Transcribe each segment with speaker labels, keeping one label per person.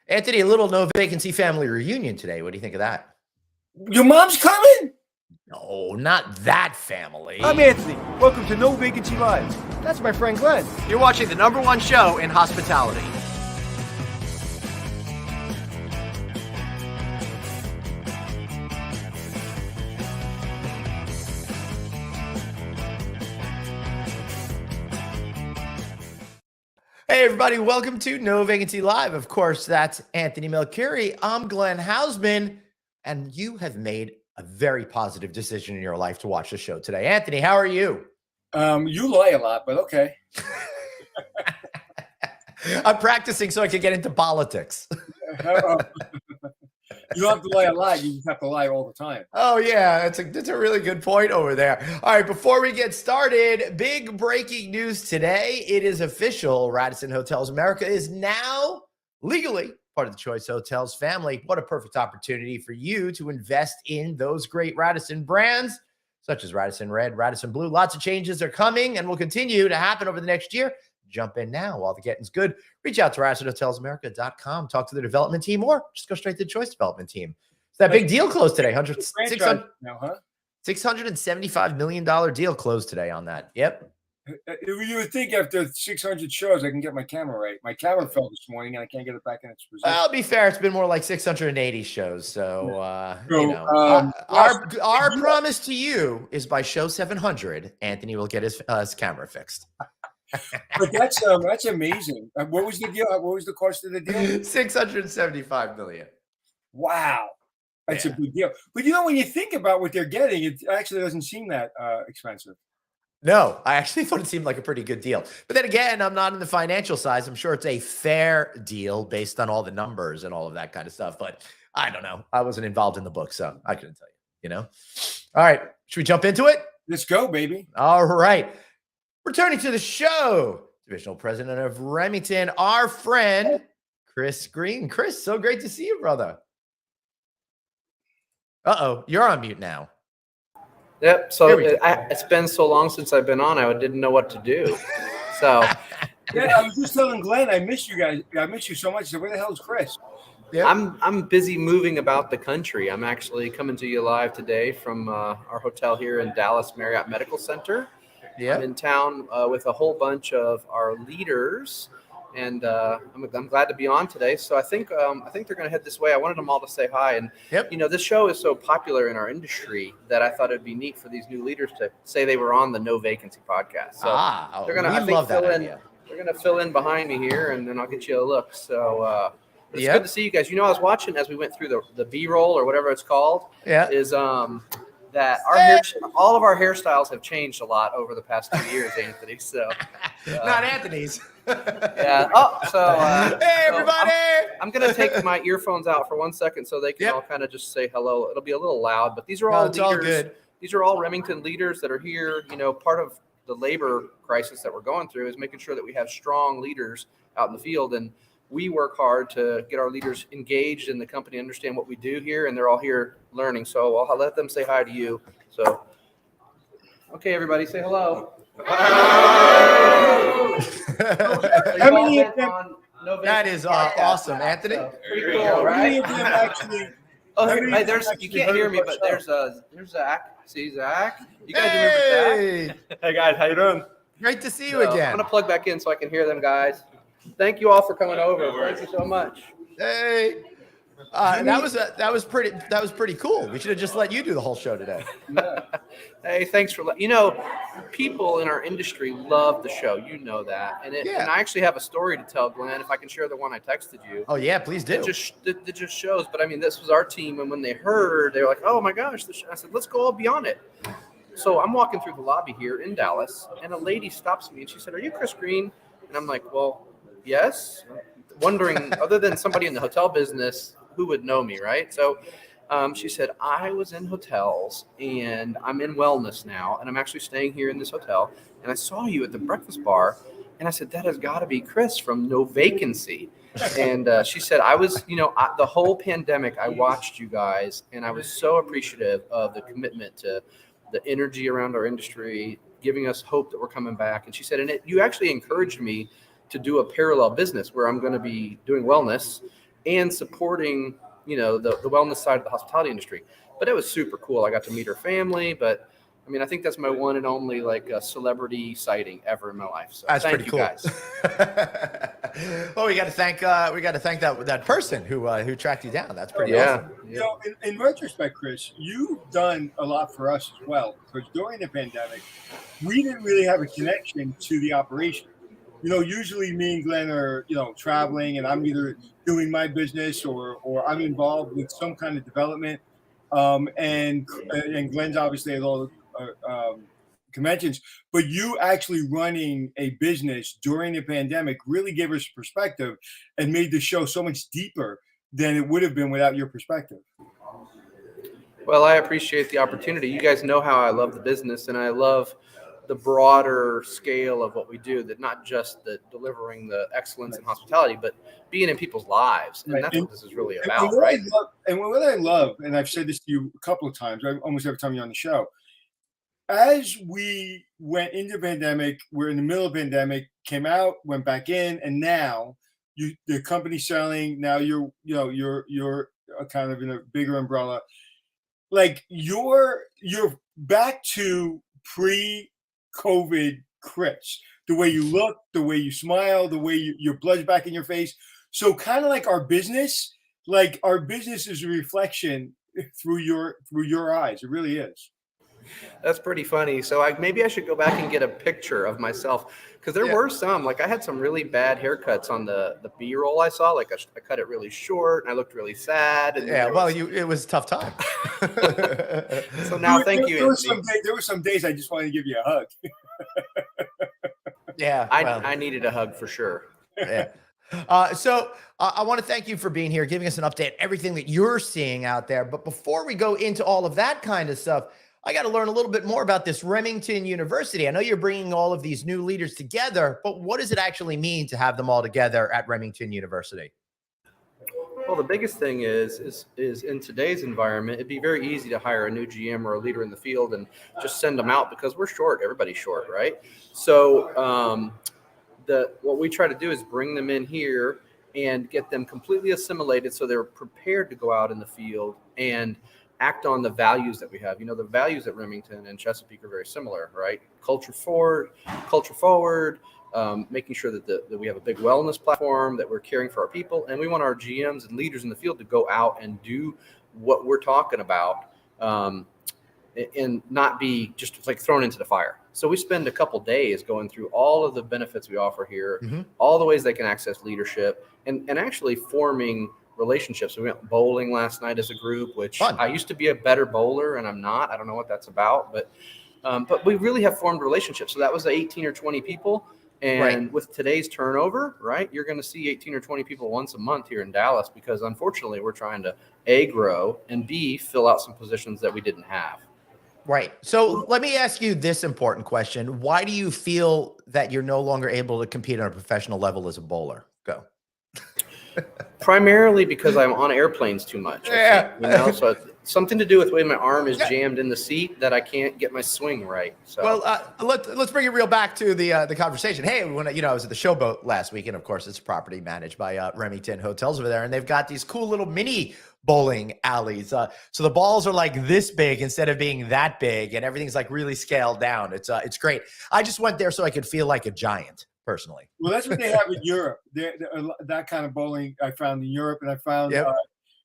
Speaker 1: Anthony, a little no vacancy family reunion today. What do you think of that?
Speaker 2: Your mom's coming?
Speaker 1: No, not that family.
Speaker 3: I'm Anthony. Welcome to No Vacancy Live. That's my friend Glenn.
Speaker 4: You're watching the #1 show in hospitality.
Speaker 1: Hey, everybody. Welcome to No Vacancy Live. Of course, that's Anthony Melchiori. I'm Glenn Hausman, and you have made a very positive decision in your life to watch the show today. Anthony, how are you?
Speaker 2: You lie a lot, but okay.
Speaker 1: I'm practicing so I can get into politics.
Speaker 2: You don't have to lie a lot. You just have to lie all the time.
Speaker 1: Oh, yeah. That's a really good point over there. All right. Before we get started, big breaking news today. It is official. Radisson Hotels America is now legally part of the Choice Hotels family. What a perfect opportunity for you to invest in those great Radisson brands, such as Radisson Red, Radisson Blue. Lots of changes are coming and will continue to happen over the next year. Jump in now while the getting's good. Reach out to RadissonHotelsAmerica.com. Talk to the development team or just go straight to the Choice Development team. So that big deal closed today. $675 million deal closed today on that. Yep.
Speaker 2: You would think after 600 shows, I can get my camera right. My camera fell this morning, and I can't get it back in its position.
Speaker 1: I'll be fair. It's been more like 680 shows. So, our promise to you is by show 700, Anthony will get his camera fixed.
Speaker 2: But that's amazing. What was the deal? What was the cost of the deal?
Speaker 1: $675 million.
Speaker 2: Wow. That's a big deal. But when you think about what they're getting, it actually doesn't seem that expensive.
Speaker 1: No, I actually thought it seemed like a pretty good deal. But then again, I'm not in the financial side. I'm sure it's a fair deal based on all the numbers and all of that kind of stuff. But I don't know. I wasn't involved in the book, so I couldn't tell you, All right. Should we jump into it?
Speaker 2: Let's go, baby.
Speaker 1: All right. Returning to the show, Divisional President of Remington, our friend, Chris Green. Chris, so great to see you, brother. Uh-oh, you're on mute now.
Speaker 5: Yep. So it's been so long since I've been on, I didn't know what to do. So
Speaker 2: yeah, I was just telling Glenn, I miss you guys. I miss you so much. So where the hell is Chris?
Speaker 5: Yep. I'm busy moving about the country. I'm actually coming to you live today from our hotel here in Dallas Marriott Medical Center. I'm in town with a whole bunch of our leaders, and I'm glad to be on today. So I think they're going to head this way. I wanted them all to say hi, and this show is so popular in our industry that I thought it'd be neat for these new leaders to say they were on the No Vacancy podcast. So they're going to They're going to fill in behind me here, and then I'll get you a look. So it's good to see you guys. I was watching as we went through the B-roll or whatever it's called. Yeah, is that all of our hairstyles have changed a lot over the past 2 years, Anthony. So
Speaker 1: not Anthony's.
Speaker 5: Yeah. Oh, so
Speaker 1: hey, everybody!
Speaker 5: I'm going to take my earphones out for 1 second so they can all kind of just say hello. It'll be a little loud, but these are all leaders. All good. These are all Remington leaders that are here. Part of the labor crisis that we're going through is making sure that we have strong leaders out in the field, and we work hard to get our leaders engaged in the company, understand what we do here, and they're all here learning. So I'll let them say hi to you. So, okay, everybody, say hello.
Speaker 1: How many of them? That is awesome, Anthony.
Speaker 5: So, pretty cool, right? You can't hear me, but there's Zach. See Zach? You guys remember Zach? Hey guys, how you doing?
Speaker 1: Great to see you again.
Speaker 5: I'm gonna plug back in so I can hear them, guys. Thank you all for coming over. Thank you so much.
Speaker 1: Hey, that was pretty cool. We should have just let you do the whole show today.
Speaker 5: Hey, thanks for people in our industry love the show. You know that, and I actually have a story to tell, Glenn. If I can share the one I texted you.
Speaker 1: Oh yeah, please do.
Speaker 5: It just shows. But I mean, this was our team, and when they heard, they were like, "Oh my gosh!" I said, "Let's go beyond it." So I'm walking through the lobby here in Dallas, and a lady stops me, and she said, "Are you Chris Green?" And I'm like, "Well, yes." Wondering, other than somebody in the hotel business, who would know me, right? So she said, I was in hotels and I'm in wellness now, and I'm actually staying here in this hotel, and I saw you at the breakfast bar, and I said, that has got to be Chris from No Vacancy. And she said, I was, the whole pandemic, I watched you guys, and I was so appreciative of the commitment to the energy around our industry, giving us hope that we're coming back. And she said, and you actually encouraged me to do a parallel business where I'm going to be doing wellness and supporting, the wellness side of the hospitality industry. But it was super cool. I got to meet her family, but I mean, I think that's my one and only celebrity sighting ever in my life. So
Speaker 1: that's
Speaker 5: thank
Speaker 1: pretty
Speaker 5: you
Speaker 1: cool.
Speaker 5: guys.
Speaker 1: Well, we got to thank that person who tracked you down. That's pretty awesome.
Speaker 2: Yeah. In retrospect, Chris, you've done a lot for us as well, because during the pandemic, we didn't really have a connection to the operation. Usually me and Glenn are, traveling, and I'm either doing my business or I'm involved with some kind of development. And Glenn's obviously at all the conventions, but you actually running a business during the pandemic really gave us perspective and made the show so much deeper than it would have been without your perspective.
Speaker 5: Well, I appreciate the opportunity. You guys know how I love the business, and I love the broader scale of what we do, that not just the delivering the excellence in hospitality, but being in people's lives. And that's what this is really about, right?
Speaker 2: What I love, and I've said this to you a couple of times, almost every time you're on the show, as we went into the pandemic, we're in the middle of the pandemic, came out, went back in, and now the company's selling. Now you're kind of in a bigger umbrella. Like you're back to pre-COVID Chris. The way you look, the way you smile, the way your blood's back in your face. So kind of like our business is a reflection through your eyes. It really is.
Speaker 5: That's pretty funny. So maybe I should go back and get a picture of myself, because there were some, I had some really bad haircuts on the B-roll I saw. I cut it really short and I looked really sad. And
Speaker 1: it was a tough time.
Speaker 5: So now thank you.
Speaker 2: There were some days I just wanted to give you a hug.
Speaker 1: Yeah.
Speaker 5: I needed a hug for sure.
Speaker 1: Yeah. So I want to thank you for being here, giving us an update, everything that you're seeing out there. But before we go into all of that kind of stuff, I got to learn a little bit more about this Remington University. I know you're bringing all of these new leaders together, but what does it actually mean to have them all together at Remington University?
Speaker 5: Well, the biggest thing is in today's environment, it'd be very easy to hire a new GM or a leader in the field and just send them out, because we're short. Everybody's short, right? So what we try to do is bring them in here and get them completely assimilated so they're prepared to go out in the field and act on the values that we have. The values at Remington and Chesapeake are very similar, right? Culture forward, making sure that we have a big wellness platform, that we're caring for our people, and we want our GMs and leaders in the field to go out and do what we're talking about, and not be just thrown into the fire. So we spend a couple days going through all of the benefits we offer here, all the ways they can access leadership, and actually forming relationships. We went bowling last night as a group, which I used to be a better bowler and I'm not. I don't know what that's about, but we really have formed relationships. So that was 18 or 20 people. And with today's turnover, right, you're going to see 18 or 20 people once a month here in Dallas, because unfortunately we're trying to A, grow, and B, fill out some positions that we didn't have.
Speaker 1: Right. So let me ask you this important question. Why do you feel that you're no longer able to compete on a professional level as a bowler? Go.
Speaker 5: Primarily because I'm on airplanes too much. So it's something to do with the way my arm is jammed in the seat that I can't get my swing right. So
Speaker 1: let's bring it real back to the conversation. Hey, when I was at the Showboat last week, and of course it's a property managed by Remington Hotels over there, and they've got these cool little mini bowling alleys. So the balls are like this big instead of being that big, and everything's really scaled down. It's great. I just went there so I could feel like a giant. Personally.
Speaker 2: Well, that's what they have in Europe. That kind of bowling I found in Europe, and I found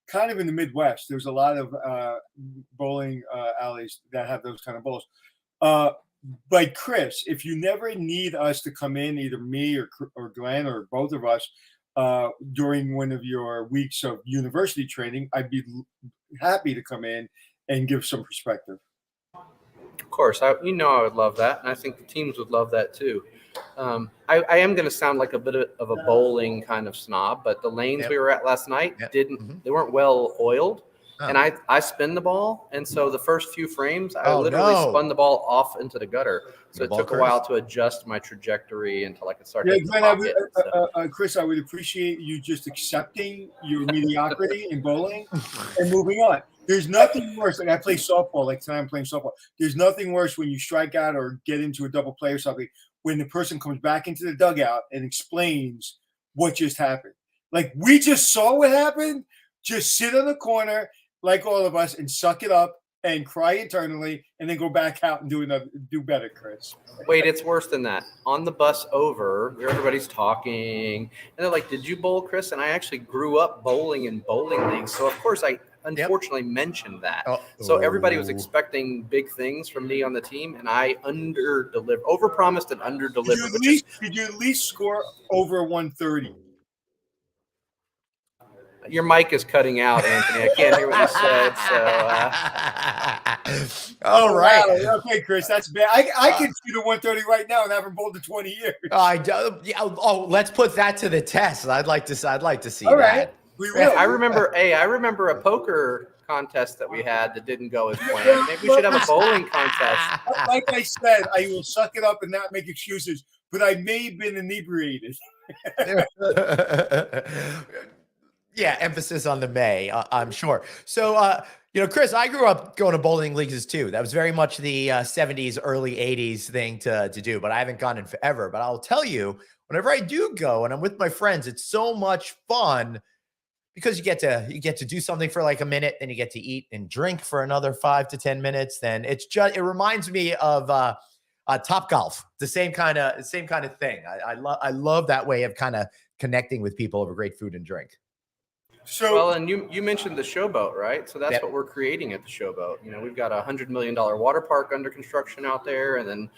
Speaker 2: kind of in the Midwest. There's a lot of bowling alleys that have those kind of bowls. But Chris, if you never need us to come in, either me or Glenn or both of us, during one of your weeks of university training, I'd be happy to come in and give some perspective.
Speaker 5: Of course, I would love that, and I think the teams would love that too. I am going to sound like a bit of a bowling kind of snob, but the lanes we were at last night they weren't well oiled. And I spin the ball, and so the first few frames I literally spun the ball off into the gutter. So it took a while to adjust my trajectory until I could start hitting the pocket.
Speaker 2: Chris, I would appreciate you just accepting your mediocrity in bowling and moving on. There's nothing worse. I play softball. Tonight I'm playing softball. There's nothing worse when you strike out or get into a double play or something, when the person comes back into the dugout and explains what just happened. Like, we just saw what happened. Just sit on the corner, like all of us, and suck it up and cry internally, and then go back out and do better, Chris.
Speaker 5: Wait, it's worse than that. On the bus over, everybody's talking, and they're like, "Did you bowl, Chris?" And I actually grew up bowling in bowling leagues, so of course I unfortunately mentioned that. So everybody was expecting big things from me on the team, and I overpromised and underdelivered.
Speaker 2: Did you at least score over 130?
Speaker 5: Your mic is cutting out, Anthony. I can't hear what you said. So,
Speaker 1: all right.
Speaker 2: Wow. Okay, Chris, that's bad. I can shoot a 130 right now and haven't bowled in 20 years.
Speaker 1: Let's put that to the test. I'd like to see
Speaker 2: All
Speaker 1: that.
Speaker 2: Right. We will.
Speaker 5: I remember a poker contest that we had that didn't go as planned. Maybe we should have a bowling contest.
Speaker 2: Like I said, I will suck it up and not make excuses, but I may have been inebriated.
Speaker 1: Yeah, emphasis on the may, I'm sure. So, Chris, I grew up going to bowling leagues too. That was very much the 70s, early 80s thing to do, but I haven't gone in forever. But I'll tell you, whenever I do go and I'm with my friends, it's so much fun because you get to do something for like a minute, then you get to eat and drink for another 5 to 10 minutes. Then it reminds me of Top Golf, the same kind of thing. I love that way of kind of connecting with people over great food and drink.
Speaker 5: So, and you mentioned the Showboat, right? So that's what we're creating at the Showboat. We've got $100 million water park under construction out there, and then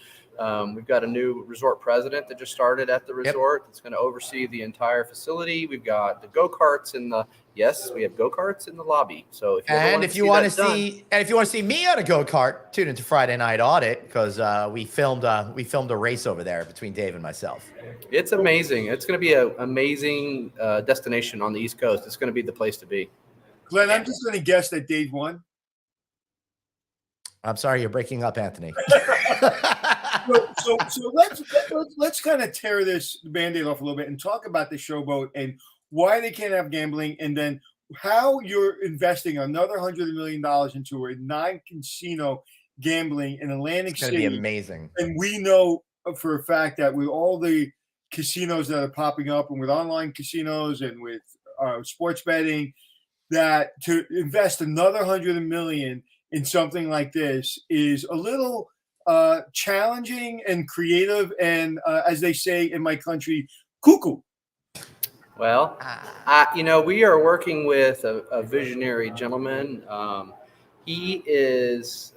Speaker 5: we've got a new resort president that just started at the resort that's going to oversee the entire facility. We've got the go-karts we have go-karts in the lobby. So if you want to see me on a go-kart, tune into Friday Night Audit because we filmed a race over there between Dave and myself. It's amazing. It's going to be an amazing destination on the East Coast. It's going to be the place to be.
Speaker 2: Glenn, I'm just going to guess that Dave won.
Speaker 1: I'm sorry, you're breaking up, Anthony.
Speaker 2: So let's kind of tear this Band-Aid off a little bit and talk about the Showboat and why they can't have gambling, and then how you're investing another $100 million into a non-casino gambling in Atlantic City.
Speaker 1: It's going to be amazing.
Speaker 2: And we know for a fact that with all the casinos that are popping up and with online casinos and with sports betting, that to invest another $100 million in something like this is a little challenging and creative and, as they say in my country, cuckoo.
Speaker 5: Well, we are working with a visionary gentleman. He is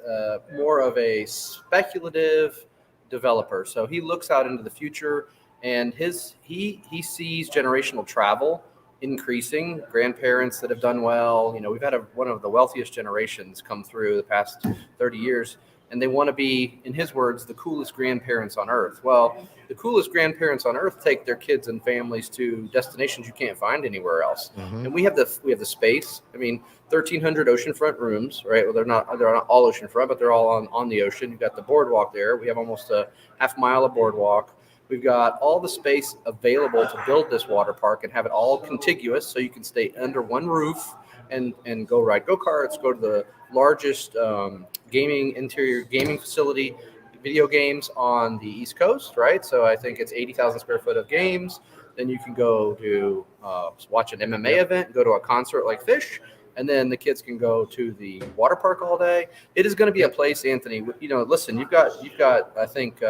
Speaker 5: more of a speculative developer. So he looks out into the future, and he sees generational travel increasing. Grandparents that have done well. We've had one of the wealthiest generations come through the past 30 years. And they want to be, in his words, the coolest grandparents on earth. Well, the coolest grandparents on earth take their kids and families to destinations you can't find anywhere else. Mm-hmm. And we have the space. 1,300 oceanfront rooms, right? Well, they're not all oceanfront, but they're all on the ocean. You've got the boardwalk there. We have almost a half mile of boardwalk. We've got all the space available to build this water park and have it all contiguous, so you can stay under one roof and go ride go-karts, go to the largest interior gaming facility, video games on the East Coast, right? So I think it's 80,000 square foot of games. Then you can go to watch an MMA event, go to a concert like Fish, and then the kids can go to the water park all day. It is going to be a place, Anthony. Listen, you've got I think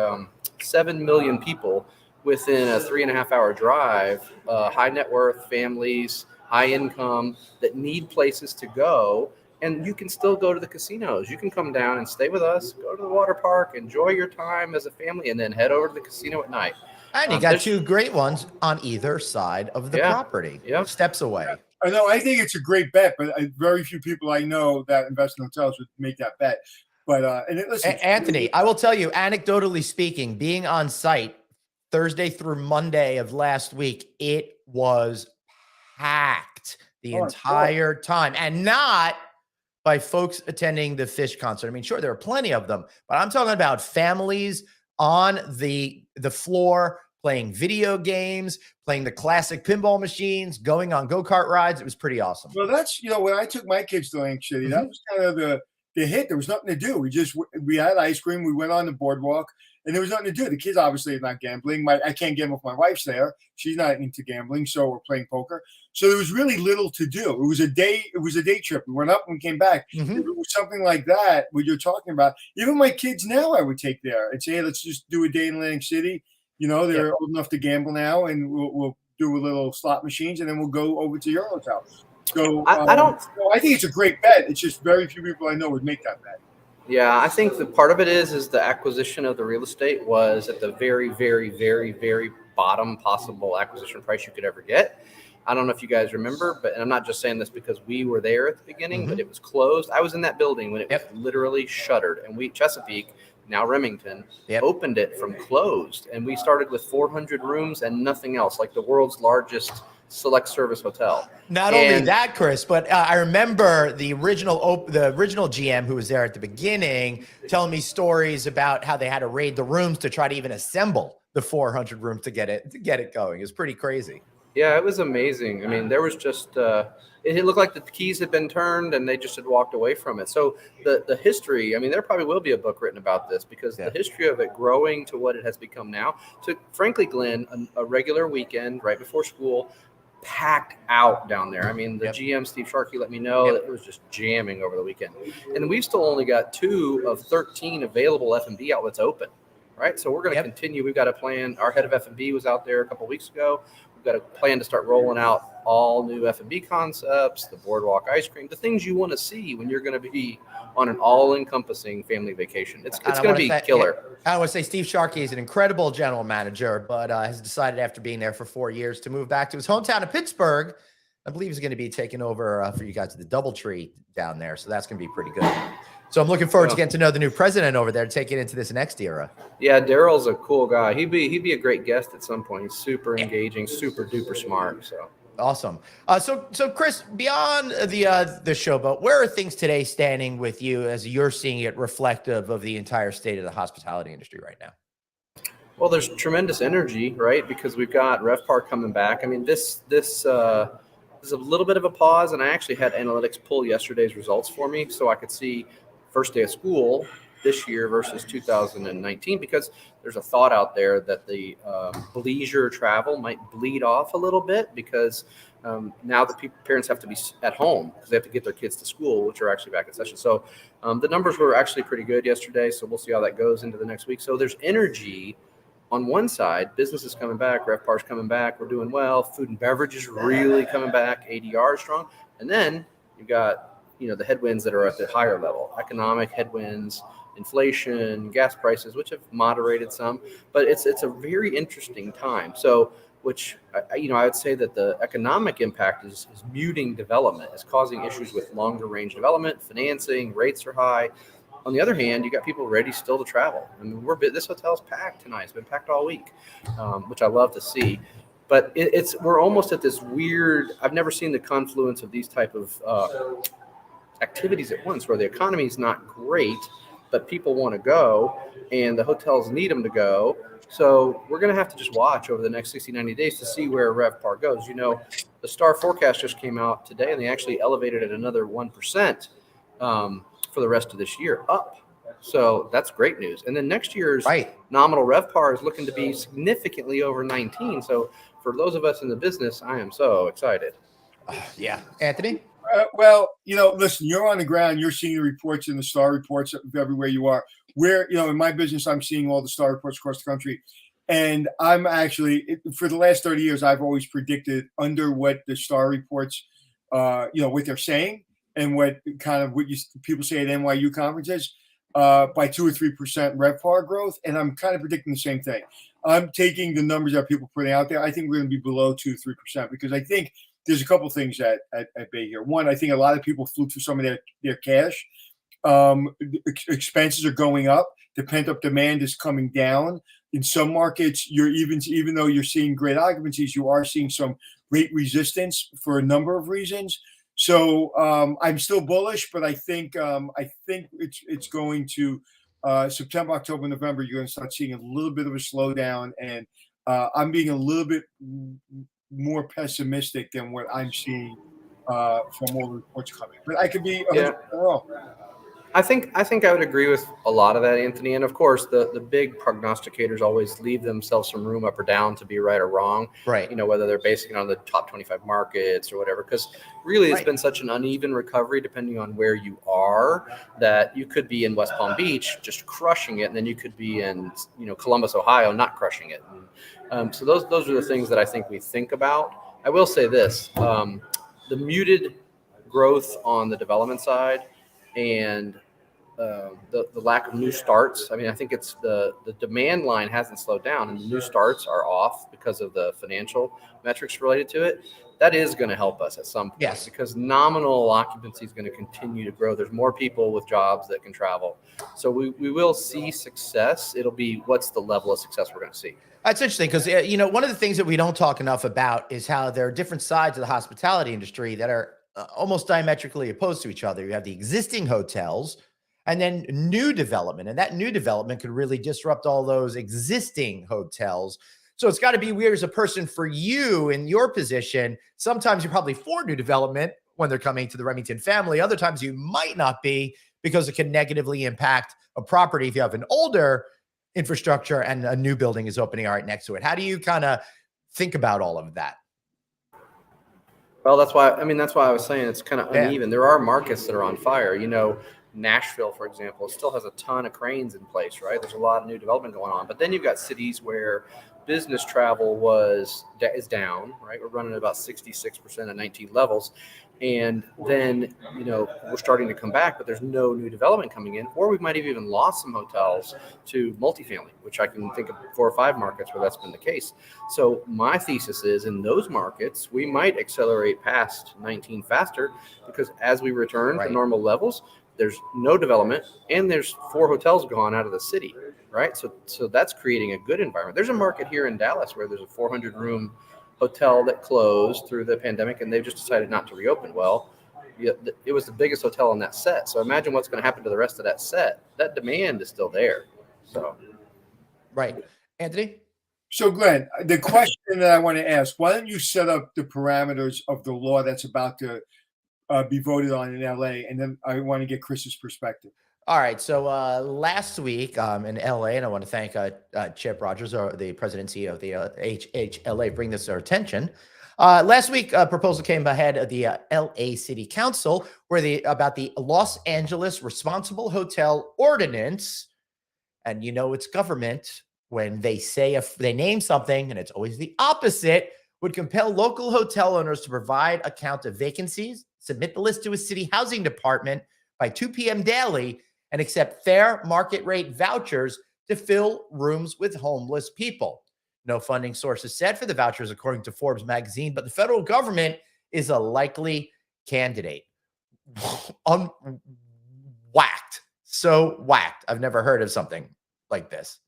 Speaker 5: 7 million people within a 3.5 hour drive, high net worth families, high income that need places to go. And you can still go to the casinos. You can come down and stay with us, go to the water park, enjoy your time as a family, and then head over to the casino at night.
Speaker 1: And you got two great ones on either side of the property, steps away.
Speaker 2: I know. I think it's a great bet, but very few people I know that invest in hotels would make that bet. But listen,
Speaker 1: Anthony, I will tell you, anecdotally speaking, being on site Thursday through Monday of last week, it was packed the entire time, and not by folks attending the Fish concert. Sure, there are plenty of them, but I'm talking about families on the floor playing video games, playing the classic pinball machines, going on go-kart rides. It was pretty awesome.
Speaker 2: Well, that's, when I took my kids to Atlantic City, that was kind of the hit, there was nothing to do. We had ice cream. We went on the boardwalk, and there was nothing to do. The kids obviously are not gambling. I can't gamble if my wife's there. She's not into gambling, so we're playing poker. So there was really little to do. It was a day trip. We went up and we came back.
Speaker 1: Mm-hmm.
Speaker 2: If it was something like that, what you're talking about, even my kids now, I would take there and say, hey, let's just do a day in Atlantic City. They're old enough to gamble now, and we'll do a little slot machines, and then we'll go over to your hotel. So I think it's a great bet. It's just very few people I know would make that bet.
Speaker 5: Yeah, I think the part of it is the acquisition of the real estate was at the very, very, very, very bottom possible acquisition price you could ever get. I don't know if you guys remember, and I'm not just saying this because we were there at the beginning, but it was closed. I was in that building when it was literally shuttered, and Chesapeake, now Remington, opened it from closed, and we started with 400 rooms and nothing else, like the world's largest select service hotel.
Speaker 1: Not only that, Chris, but I remember the original GM who was there at the beginning telling me stories about how they had to raid the rooms to try to even assemble the 400 rooms to get it going. It was pretty crazy.
Speaker 5: Yeah, it was amazing. I mean, there was just it looked like the keys had been turned and they just had walked away from it. So the history, I mean, there probably will be a book written about this because the history of it growing to what it has become now. So frankly, Glenn, a regular weekend right before school, packed out down there. I mean, the GM, Steve Sharkey, let me know that it was just jamming over the weekend. And we've still only got 2 of 13 available F&B outlets open, right? So we're going to continue. We've got a plan. Our head of F&B was out there a couple of weeks ago. We've got a plan to start rolling out all new F&B concepts, the boardwalk ice cream, the things you want to see when you're going to be on an all-encompassing family vacation. It's going to be killer.
Speaker 1: I want to say Steve Sharkey is an incredible general manager, but has decided after being there for 4 years to move back to his hometown of Pittsburgh. I believe he's going to be taking over for you guys at the DoubleTree down there. So that's going to be pretty good. So I'm looking forward to getting to know the new president over there, taking it into this next era.
Speaker 5: Yeah, Daryl's a cool guy. He'd be a great guest at some point. He's super engaging, super duper smart. So
Speaker 1: awesome. So Chris, beyond the showboat, where are things today standing with you as you're seeing it reflective of the entire state of the hospitality industry right now?
Speaker 5: Well, there's tremendous energy, right? Because we've got RevPAR coming back. I mean, this is a little bit of a pause, and I actually had analytics pull yesterday's results for me so I could see first day of school this year versus 2019, because there's a thought out there that the leisure travel might bleed off a little bit because now the parents have to be at home because they have to get their kids to school, which are actually back in session. So the numbers were actually pretty good yesterday. So we'll see how that goes into the next week. So there's energy on one side. Business is coming back. RevPAR is coming back. We're doing well. Food and beverage is really coming back. ADR is strong. And then you've got the headwinds that are at the higher level, economic headwinds, inflation, gas prices, which have moderated some, but it's a very interesting time. So, which, I would say that the economic impact is muting development, is causing issues with longer range development, financing, rates are high. On the other hand, you got people ready still to travel. I mean, this hotel's packed tonight. It's been packed all week, which I love to see. But we're almost at this weird, I've never seen the confluence of these type of activities at once where the economy is not great, but people want to go and the hotels need them to go. So we're going to have to just watch over the next 60, 90 days to see where RevPAR goes. The STAR forecast just came out today and they actually elevated it another 1% for the rest of this year up. So that's great news. And then next year's nominal RevPAR is looking to be significantly over 19. So for those of us in the business, I am so excited.
Speaker 1: Yeah. Anthony?
Speaker 2: Well, listen, you're on the ground. You're seeing the reports and the STAR reports everywhere you are. Where, in my business, I'm seeing all the STAR reports across the country. And I'm actually, for the last 30 years, I've always predicted under what the STAR reports, what they're saying and what people say at NYU conferences by 2 or 3% RevPAR growth. And I'm kind of predicting the same thing. I'm taking the numbers that people putting out there. I think we're going to be below 2-3% because I think there's a couple things at bay here. One, I think a lot of people flew through some of their cash. Expenses are going up. The pent-up demand is coming down. In some markets, even though you're seeing great occupancies, you are seeing some rate resistance for a number of reasons. So I'm still bullish, but I think it's going to September, October, November. You're going to start seeing a little bit of a slowdown, and I'm being a little bit more pessimistic than what I'm seeing from all the reports coming. But I could be wrong.
Speaker 5: I think I would agree with a lot of that, Anthony. And of course, the big prognosticators always leave themselves some room up or down to be right or wrong.
Speaker 1: Right.
Speaker 5: You know, whether they're basing it on the top 25 markets or whatever. Because really, it's been such an uneven recovery depending on where you are, that you could be in West Palm Beach just crushing it, and then you could be in, you know, Columbus, Ohio, not crushing it. And, so those are the things that I think we think about. I will say this: the muted growth on the development side and the lack of new starts. I mean, I think it's the demand line hasn't slowed down, and the new starts are off because of the financial metrics related to it. That is going to help us at some point,
Speaker 1: Yes,
Speaker 5: because nominal occupancy is going to continue to grow. There's more people with jobs that can travel. So we will see success. It'll be, what's the level of success we're going to see?
Speaker 1: that's interesting because, you know, one of the things that we don't talk enough about is how there are different sides of the hospitality industry that are almost diametrically opposed to each other. You have the existing hotels and then new development, and that new development could really disrupt all those existing hotels. So it's got to be weird as a person for you in your position. Sometimes you're probably for new development when they're coming to the Remington family. Other times you might not be, because it can negatively impact a property if you have an older infrastructure and a new building is opening right next to it. How do you kind of think about all of that?
Speaker 5: Well, that's why I was saying it's kind of uneven. There are markets that are on fire. You know, Nashville, for example, still has a ton of cranes in place, right? There's a lot of new development going on. But then you've got cities where business travel is down, right? We're running at about 66% of 19 levels. And then, you know, we're starting to come back, but there's no new development coming in, or we might have even lost some hotels to multifamily, which I can think of 4 or 5 markets where that's been the case. So my thesis is, in those markets, we might accelerate past 19 faster, because as we return to normal levels, there's no development and there's 4 hotels gone out of the city, right? So that's creating a good environment. There's a market here in Dallas where there's a 400-room hotel that closed through the pandemic, and they've just decided not to reopen. Well, it was the biggest hotel in that set. So imagine what's going to happen to the rest of that set. That demand is still there. So,
Speaker 1: right. Anthony?
Speaker 2: So, Glenn, the question that I want to ask, why don't you set up the parameters of the law that's about to be voted on in LA? And then I want to get Chris's perspective.
Speaker 1: All right. So last week in LA, and I want to thank Chip Rogers, or the president and CEO of the HHLA, bring this to our attention. Last week, a proposal came ahead of the LA City Council about the Los Angeles Responsible Hotel Ordinance. And you know, it's government when they say, if they name something, and it's always the opposite, would compel local hotel owners to provide a count of vacancies, submit the list to a city housing department by 2 p.m. daily, and accept fair market rate vouchers to fill rooms with homeless people. No funding source is set for the vouchers, according to Forbes magazine, but the federal government is a likely candidate. Whacked. So whacked. I've never heard of something like this.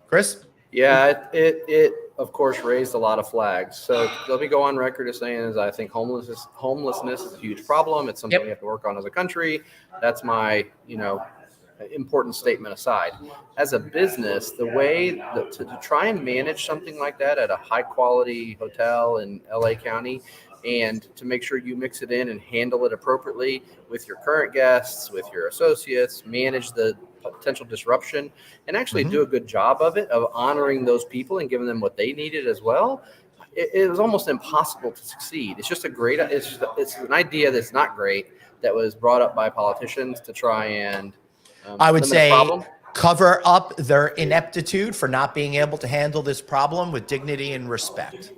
Speaker 1: Chris?
Speaker 5: Yeah, it of course raised a lot of flags. So let me go on record as saying, I think homelessness is a huge problem. It's something we have to work on as a country. That's my, important statement aside. As a business, the way to try and manage something like that at a high quality hotel in LA County, and to make sure you mix it in and handle it appropriately with your current guests, with your associates, manage the potential disruption, and actually do a good job of honoring those people and giving them what they needed as well. It was almost impossible to succeed. It's just it's an idea that's not great, that was brought up by politicians to try and
Speaker 1: I would say cover up their ineptitude for not being able to handle this problem with dignity and respect.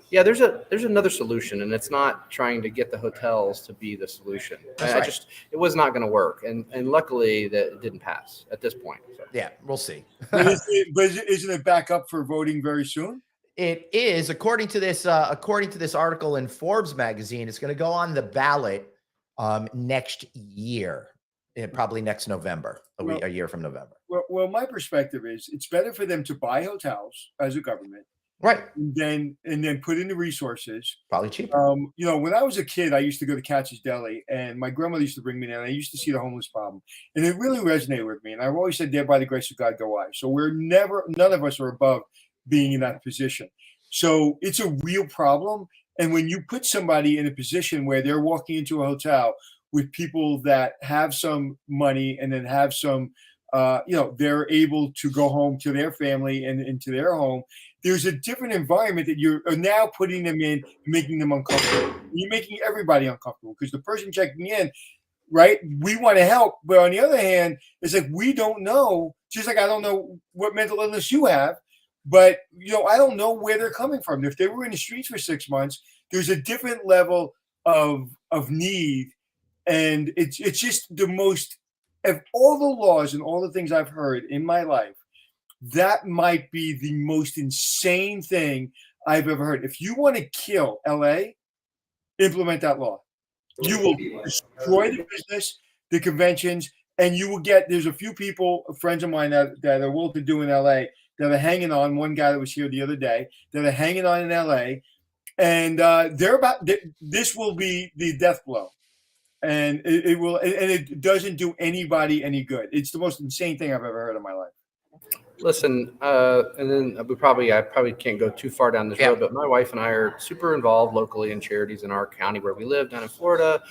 Speaker 5: Yeah, there's another solution, and it's not trying to get the hotels to be the solution. It was not going to work, and luckily that it didn't pass at this point. So.
Speaker 1: Yeah, we'll see.
Speaker 2: But isn't it back up for voting very soon?
Speaker 1: It is, according to this article in Forbes magazine. It's going to go on the ballot next year, probably next November, a year from November.
Speaker 2: Well, my perspective is it's better for them to buy hotels as a government.
Speaker 1: Right.
Speaker 2: And then put in the resources.
Speaker 1: Probably cheaper.
Speaker 2: When I was a kid, I used to go to Katz's Deli, and my grandmother used to bring me there, and I used to see the homeless problem. And it really resonated with me. And I've always said, there by the grace of God go I. So none of us are above being in that position. So it's a real problem. And when you put somebody in a position where they're walking into a hotel with people that have some money and then have some, they're able to go home to their family and into their home. There's a different environment that you're now putting them in, making them uncomfortable. You're making everybody uncomfortable because the person checking in, right? We want to help, but on the other hand, it's like we don't know. Just like I don't know what mental illness you have, but I don't know where they're coming from. If they were in the streets for 6 months, there's a different level of need, and it's just the most of all the laws and all the things I've heard in my life. That might be the most insane thing I've ever heard. If you want to kill LA, implement that law. You will destroy the business, the conventions, and you will get, there's a few people, friends of mine that are well to do in LA that are hanging on. One guy that was here the other day that are hanging on in LA, and this will be the death blow. And it will, and it doesn't do anybody any good. It's the most insane thing I've ever heard in my life.
Speaker 5: Listen, and then I probably can't go too far down this road, but my wife and I are super involved locally in charities in our county where we live down in Florida.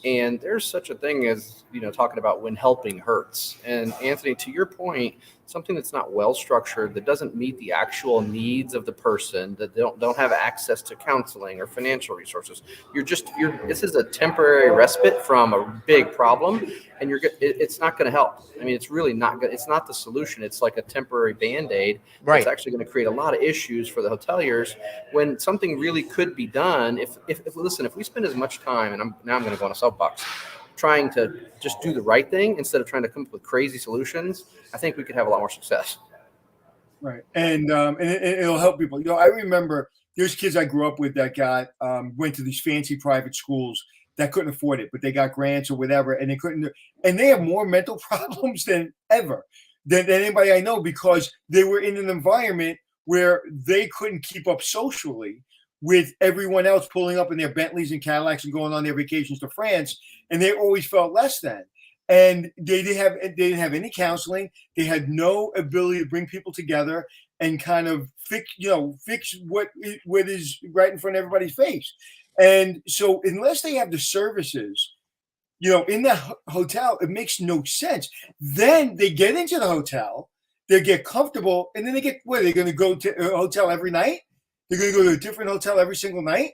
Speaker 5: And there's such a thing as, talking about when helping hurts. And Anthony, to your point, something that's not well structured, that doesn't meet the actual needs of the person, that don't have access to counseling or financial resources. This is a temporary respite from a big problem, and it's not going to help. I mean, it's really not good. It's not the solution. It's like a temporary Band-Aid.
Speaker 1: Right.
Speaker 5: It's actually going to create a lot of issues for the hoteliers when something really could be done. If we spend as much time, and I'm going to go on a soapbox, trying to just do the right thing instead of trying to come up with crazy solutions, I think we could have a lot more success.
Speaker 2: Right. And it'll help people. I remember there's kids I grew up with that went to these fancy private schools that couldn't afford it, but they got grants or whatever, and they have more mental problems than anybody I know, because they were in an environment where they couldn't keep up socially with everyone else pulling up in their Bentleys and Cadillacs and going on their vacations to France, and they always felt less than. And they didn't have any counseling. They had no ability to bring people together and kind of fix what is right in front of everybody's face. And so unless they have the services, in the hotel, it makes no sense. Then they get into the hotel, they get comfortable, and then are they going to go to a hotel every night? They're going to go to a different hotel every single night?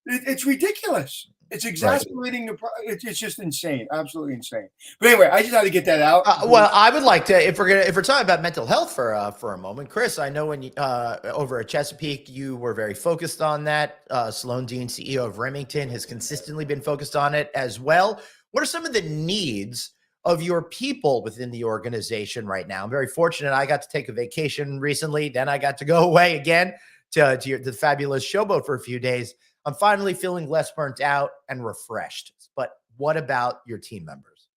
Speaker 2: It's ridiculous. It's exasperating. Right. It's just insane, absolutely insane. But anyway, I just had to get that out.
Speaker 1: Well, I would like to, if we're talking about mental health for a moment, Chris. I know when you over at Chesapeake, you were very focused on that. Sloan Dean, CEO of Remington, has consistently been focused on it as well. What are some of the needs of your people within the organization right now? I'm very fortunate. I got to take a vacation recently. Then I got to go away again to the fabulous Showboat for a few days. I'm finally feeling less burnt out and refreshed. But what about your team members?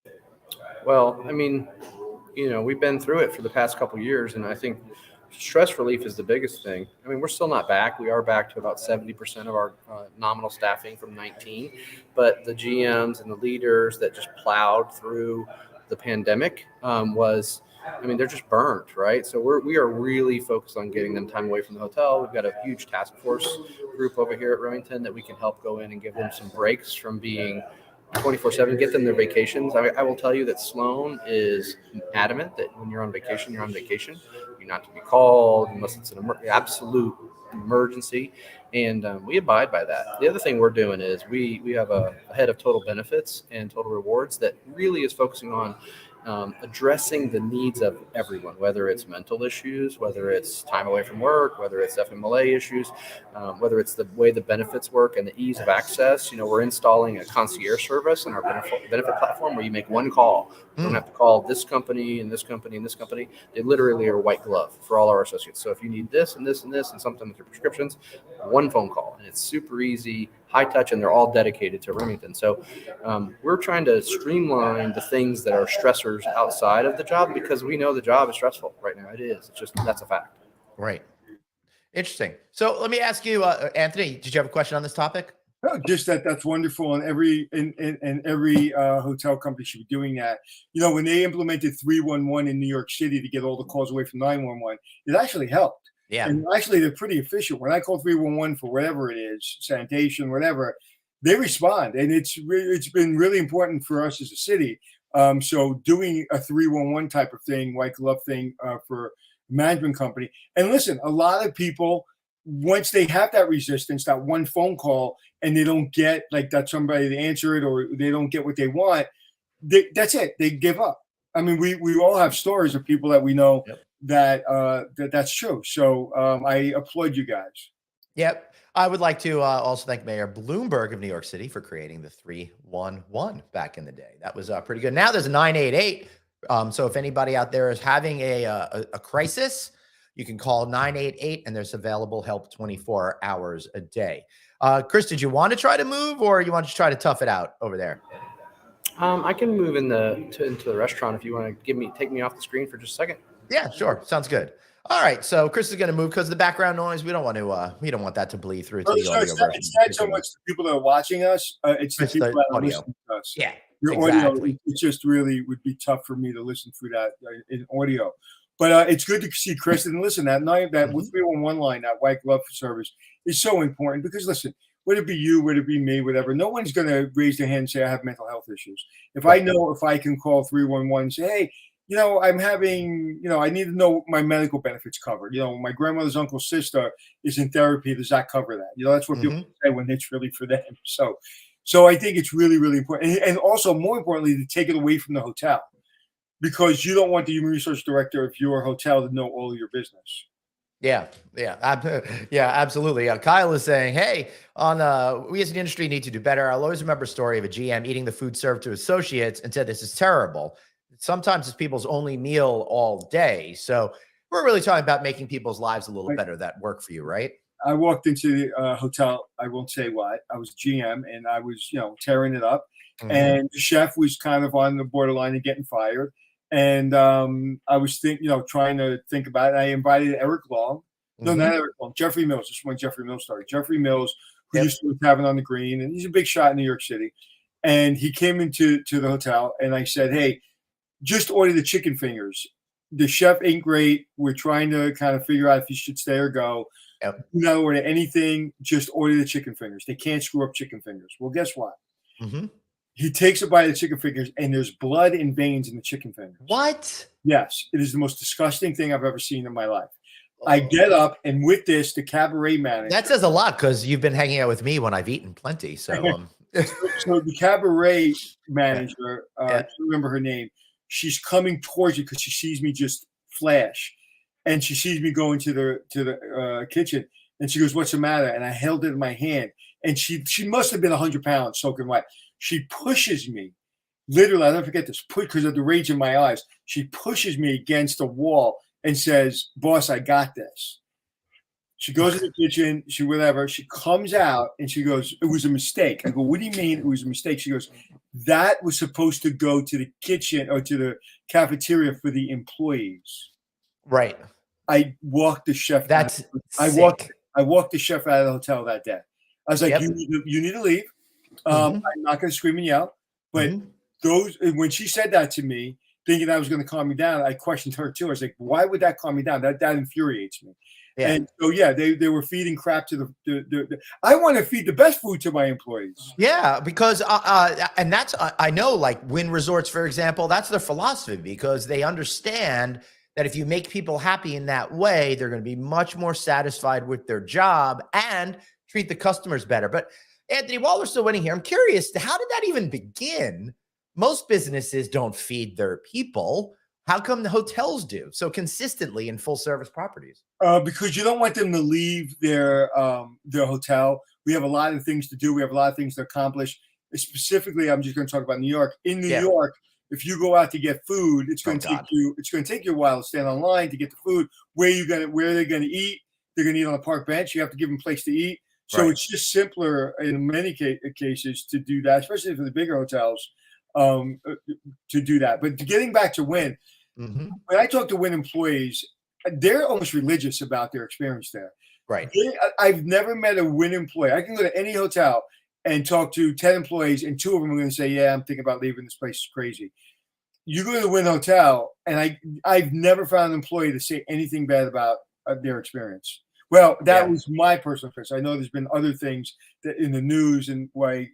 Speaker 5: Well, I mean, we've been through it for the past couple of years, and I think stress relief is the biggest thing. I mean, we're still not back. We are back to about 70% of our nominal staffing from 19, but the GMs and the leaders that just plowed through the pandemic they're just burned, right? So we are really focused on getting them time away from the hotel. We've got a huge task force group over here at Remington that we can help go in and give them some breaks from being 24/7, get them their vacations. I will tell you that Sloan is adamant that when you're on vacation, you're on vacation. You're not to be called unless it's an absolute emergency, and we abide by that. The other thing we're doing is we have a head of total benefits and total rewards that really is focusing on addressing the needs of everyone, whether it's mental issues, whether it's time away from work, whether it's FMLA issues, whether it's the way the benefits work and the ease of access. We're installing a concierge service in our benefit platform where you make one call. You don't have to call this company and this company and this company. They literally are white glove for all our associates. So if you need this and this and this and something with your prescriptions, one phone call, and it's super easy, high touch, and they're all dedicated to Remington. So we're trying to streamline the things that are stressors outside of the job, because we know the job is stressful right now. It is. It's just, that's a fact.
Speaker 1: Right. Interesting. So let me ask you, Anthony, did you have a question on this topic?
Speaker 2: No, just that's wonderful, and every hotel company should be doing that. When they implemented 311 in New York City to get all the calls away from 911, it actually helped.
Speaker 1: Yeah.
Speaker 2: And actually, they're pretty efficient. When I call 311 for whatever it is, sanitation, whatever, they respond, and it's been really important for us as a city. So doing a 311 type of thing, white glove thing for management company. And listen, a lot of people, once they have that resistance, that one phone call, and they don't get like that somebody to answer it, or they don't get what they want, that's it. They give up. I mean, we all have stories of people that we know that's true. So I applaud you guys.
Speaker 1: Yep. I would like to also thank Mayor Bloomberg of New York City for creating the 311 back in the day. That was pretty good. Now there's a 988. So if anybody out there is having a crisis, you can call 988, and there's available help 24 hours a day. Chris, did you want to try to move, or you want to try to tough it out over there?
Speaker 5: I can move into the restaurant if you want to take me off the screen for just a second.
Speaker 1: Yeah, sure. Sounds good. All right, so Chris is going to move because of the background noise. We don't want that to bleed through to the audio version.
Speaker 2: It's not so much the people that are watching us; it's the people that are listening to us.
Speaker 1: Yeah,
Speaker 2: your
Speaker 1: exactly.
Speaker 2: Audio. It just really would be tough for me to listen through that in audio. But it's good to see Chris, and listen. That 311 line, that white glove service, is so important because listen, would it be you, would it be me, whatever? No one's going to raise their hand and say I have mental health issues. If I know if I can call 311 and say, hey, I'm having, I need to know my medical benefits covered. My grandmother's uncle's sister is in therapy. Does that cover that? That's what people say when it's really for them. So I think it's really, really important. And also, more importantly, to take it away from the hotel, because you don't want the human resource director of your hotel to know all of your business.
Speaker 1: Yeah, absolutely. Kyle is saying, hey, we as an industry need to do better. I'll always remember a story of a GM eating the food served to associates and said, this is terrible. Sometimes it's people's only meal all day. So we're really talking about making people's lives a little better that work for you, right?
Speaker 2: I walked into the hotel. I won't say what. I was GM, and I was, tearing it up. And the chef was kind of on the borderline of getting fired. And I was trying to think about it. I invited Eric Long. No, not Eric Long. Jeffrey Mills. This is when Jeffrey Mills started. Jeffrey Mills, who used to live Tavern on the Green, and he's a big shot in New York City. And he came into the hotel, and I said, hey, just order the chicken fingers. The chef ain't great. We're trying to kind of figure out if he should stay or go. Do not order anything. Just order the chicken fingers. They can't screw up chicken fingers. Well, guess what? He takes a bite of the chicken fingers, and there's blood and veins in the chicken fingers.
Speaker 1: What?
Speaker 2: Yes. It is the most disgusting thing I've ever seen in my life. I get up, and with this, the cabaret manager.
Speaker 1: That says a lot, because you've been hanging out with me when I've eaten plenty. So,
Speaker 2: so the cabaret manager, I can't remember her name. She's coming towards you because she sees me just flash, and she sees me go into the kitchen, and she goes, "What's the matter?" And I held it in my hand, and she must have been 100 pounds soaking wet. She pushes me, literally. I'll never forget this. Because of the rage in my eyes, she pushes me against the wall and says, "Boss, I got this." She goes in the kitchen. She comes out and she goes, "It was a mistake." I go, "What do you mean it was a mistake?" She goes, "That was supposed to go to the kitchen or to the cafeteria for the employees." Right. I walked the chef. I walked the chef out of the hotel that day. I was like, you need to leave. I'm not going to scream and yell. But when she said that to me, thinking that was going to calm me down, I questioned her too. I was like, why would that calm me down? That infuriates me. Yeah. And so, they were feeding crap to the I want to feed the best food to my employees.
Speaker 1: Yeah, because, and that's, I know, like Wynn Resorts, for example, that's their philosophy, because they understand that if you make people happy in that way, they're going to be much more satisfied with their job and treat the customers better. But Anthony, while we're still waiting here, I'm curious, how did that even begin? Most businesses don't feed their people. How come the hotels do so consistently in full service properties?
Speaker 2: Because you don't want them to leave their hotel. We have a lot of things to do. We have a lot of things to accomplish. Specifically, I'm just going to talk about New York. In New York, if you go out to get food, it's going to take you a while to stand online to get the food. Where they're going to eat? They're going to eat on a park bench. You have to give them a place to eat. So it's just simpler in many cases to do that, especially for the bigger hotels, to do that. But getting back to Wynn, when I talk to Wynn employees, they're almost religious about their experience there.
Speaker 1: Right.
Speaker 2: I've never met a Wynn employee. I can go to any hotel and talk to 10 employees, and 2 of them are going to say, "Yeah, I'm thinking about leaving. This place is crazy." You go to the Wynn Hotel, and I've never found an employee to say anything bad about their experience. Well, that was my personal experience. I know there's been other things that in the news and why,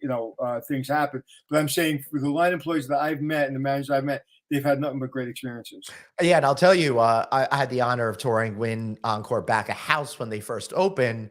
Speaker 2: things happen. But I'm saying for the line employees that I've met and the managers I've met, they've had nothing but great experiences.
Speaker 1: Yeah, and I'll tell you, I had the honor of touring Wynn Encore back of house when they first opened,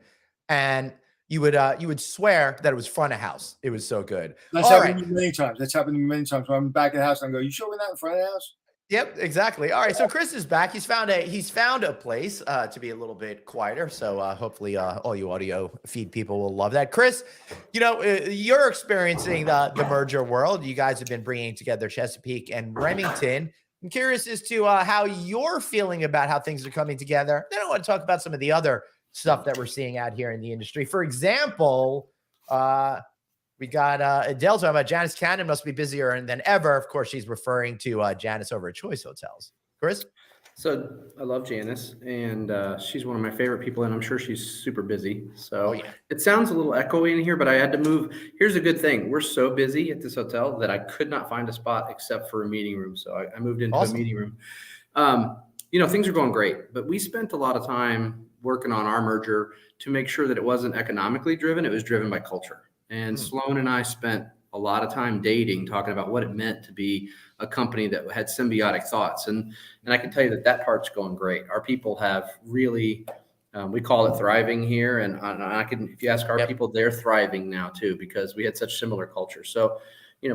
Speaker 1: and you would swear that it was front of house. It was so good.
Speaker 2: That's happened to me many times. That's happened to me many times. When I'm back at the house, I go, "You showing that in front of the house?"
Speaker 1: Yep, exactly. All right, so Chris is back. He's found a place to be a little bit quieter. So hopefully all you audio feed people will love that. Chris, you're experiencing the merger world. You guys have been bringing together Chesapeake and Remington. I'm curious as to how you're feeling about how things are coming together. Then I want to talk about some of the other stuff that we're seeing out here in the industry. For example, we got Adele talking about Janice Cannon must be busier than ever. Of course, she's referring to Janice over at Choice Hotels. Chris?
Speaker 5: So I love Janice, and she's one of my favorite people, and I'm sure she's super busy. So It sounds a little echoey in here, but I had to move. Here's a good thing. We're so busy at this hotel that I could not find a spot except for a meeting room. So I moved into a meeting room. Things are going great, but we spent a lot of time working on our merger to make sure that it wasn't economically driven. It was driven by culture. And Sloan and I spent a lot of time dating, talking about what it meant to be a company that had symbiotic thoughts. And I can tell you that part's going great. Our people have really, we call it thriving here. And if you ask our people, they're thriving now too, because we had such similar culture. So,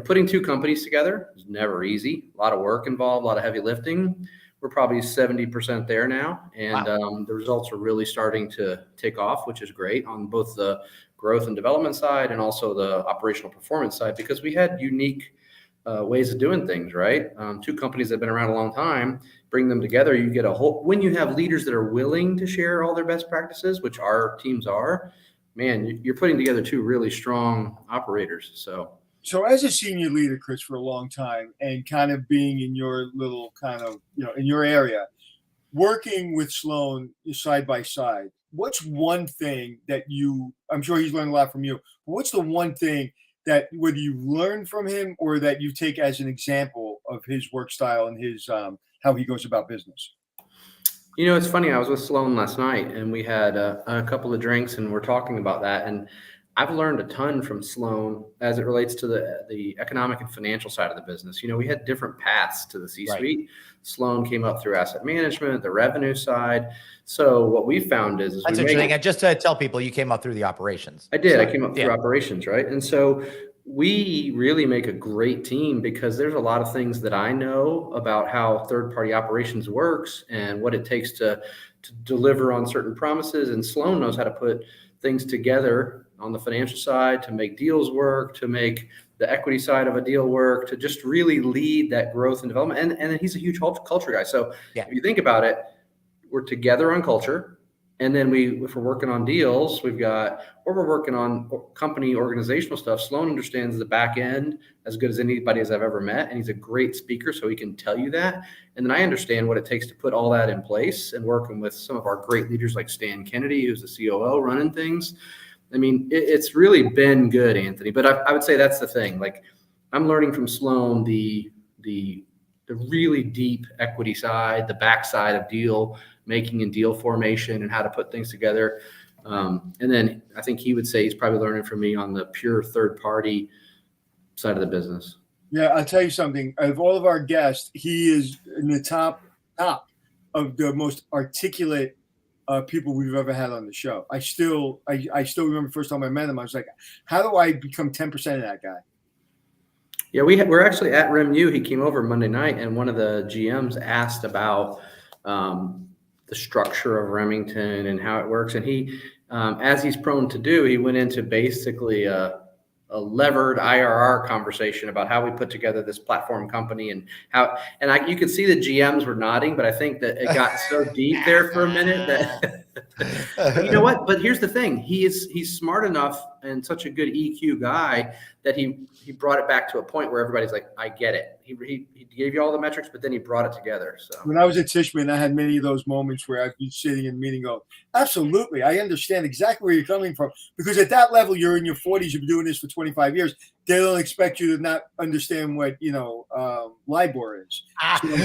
Speaker 5: putting two companies together is never easy. A lot of work involved, a lot of heavy lifting. We're probably 70% there now. And the results are really starting to take off, which is great on both the growth and development side and also the operational performance side, because we had unique ways of doing things, right? Two companies that have been around a long time, bring them together, you get when you have leaders that are willing to share all their best practices, which our teams are, man, you're putting together two really strong operators.
Speaker 2: So as a senior leader, Chris, for a long time, and kind of being in your little kind of, in your area, working with Sloan side by side, what's one thing that I'm sure he's learned a lot from you, but what's the one thing that whether you learn from him or that you take as an example of his work style and his how he goes about business?
Speaker 5: It's funny. I was with Sloan last night and we had a couple of drinks and we're talking about that. And I've learned a ton from Sloan as it relates to the economic and financial side of the business. We had different paths to the C-suite. Right. Sloan came up through asset management, the revenue side. So what we found is
Speaker 1: that's interesting. And just to tell people, you came up through the operations.
Speaker 5: I did. I came up through operations, right? And so we really make a great team because there's a lot of things that I know about how third-party operations works and what it takes to deliver on certain promises. And Sloan knows how to put things together on the financial side to make deals work, to make the equity side of a deal work, to just really lead that growth and development. And he's a huge culture guy. So if you think about it, we're together on culture. And then if we're working on deals, we're working on company organizational stuff. Sloan understands the back end as good as anybody as I've ever met. And he's a great speaker, so he can tell you that. And then I understand what it takes to put all that in place and working with some of our great leaders like Stan Kennedy, who's the COO running things. I mean, it's really been good, Anthony. But I would say that's the thing. Like, I'm learning from Sloan the really deep equity side, the backside of deal making and deal formation and how to put things together. And then I think he would say he's probably learning from me on the pure third party side of the business.
Speaker 2: Yeah, I'll tell you something. Of all of our guests, he is in the top of the most articulate people we've ever had on the show. I still remember the first time I met him. I was like, how do I become 10% of that guy?
Speaker 5: Yeah, we're actually at RemU. He came over Monday night, and one of the GMs asked about the structure of Remington and how it works. And he, as he's prone to do, he went into basically a levered IRR conversation about how we put together this platform company and how, and you could see the GMs were nodding, but I think that it got so deep there for a minute that, you know what? But here's the thing. He's smart enough and such a good EQ guy that he brought it back to a point where everybody's like, I get it. He gave you all the metrics, but then he brought it together. So
Speaker 2: when I was at Tishman, I had many of those moments where I'd be sitting in a meeting going, absolutely, I understand exactly where you're coming from. Because at that level, you're in your 40s, you've been doing this for 25 years. They don't expect you to not understand what, LIBOR is.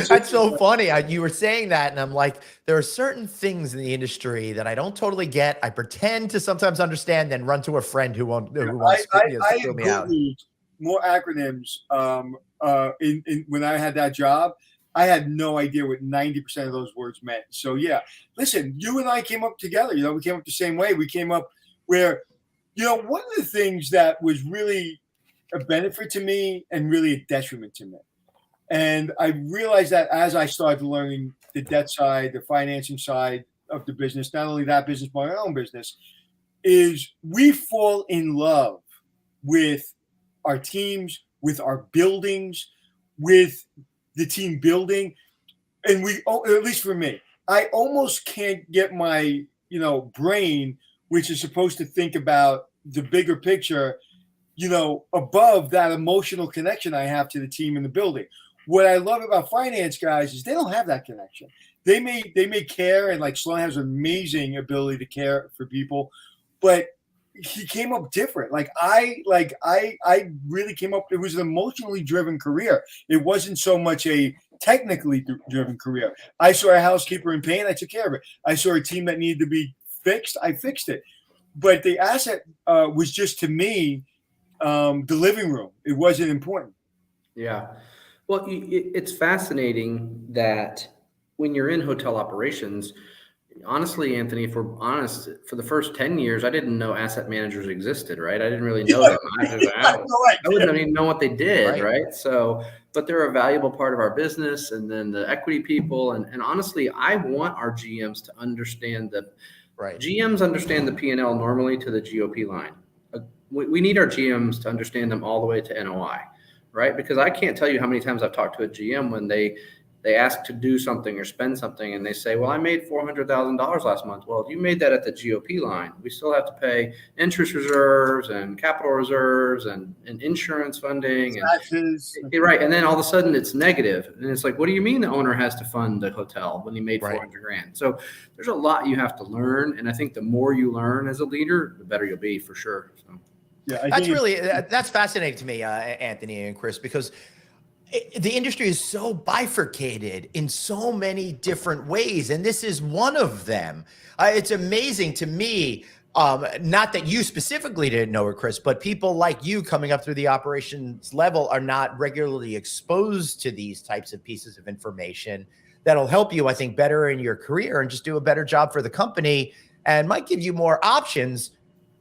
Speaker 1: That's so funny. You were saying that, and I'm like, there are certain things in the industry that I don't totally get. I pretend to sometimes understand, then run to a friend who wants to fill me out.
Speaker 2: More acronyms. When I had that job, I had no idea what 90% of those words meant. So yeah, listen, you and I came up together. We came up the same way. We came up where, one of the things that was really a benefit to me and really a detriment to me. And I realized that as I started learning the debt side, the financing side of the business, not only that business, but my own business, is we fall in love with our teams, with our buildings, with the team building. And at least for me, I almost can't get my, brain, which is supposed to think about the bigger picture, above that emotional connection I have to the team in the building. What I love about finance guys is they don't have that connection. They may care, and like Sloan has an amazing ability to care for people, but he came up different. I really came up. It was an emotionally driven career. It wasn't so much a technically driven career. I saw a housekeeper in pain, I took care of it. I saw a team that needed to be fixed, I fixed it. But the asset was just, to me, the living room. It wasn't important.
Speaker 5: Yeah. Well, it's fascinating that when you're in hotel operations, honestly, Anthony, if we're honest, for the first 10 years, I didn't know asset managers existed, right? I didn't really know them. I wouldn't even know what they did, right? So, but they're a valuable part of our business. And then the equity people. And honestly, I want our GMs to understand GMs understand the P&L normally to the GOP line. We need our GMs to understand them all the way to NOI, right? Because I can't tell you how many times I've talked to a GM when they ask to do something or spend something, and they say, well, I made $400,000 last month. Well, you made that at the GOP line. We still have to pay interest reserves and capital reserves and insurance funding. Right. And then all of a sudden it's negative. And it's like, what do you mean the owner has to fund the hotel when he made $400,000? So there's a lot you have to learn. And I think the more you learn as a leader, the better you'll be, for sure. So.
Speaker 2: Yeah,
Speaker 1: that's fascinating to me, Anthony and Chris, because the industry is so bifurcated in so many different ways, and this is one of them. It's amazing to me, not that you specifically didn't know it, Chris, but people like you coming up through the operations level are not regularly exposed to these types of pieces of information that'll help you, I think, better in your career and just do a better job for the company, and might give you more options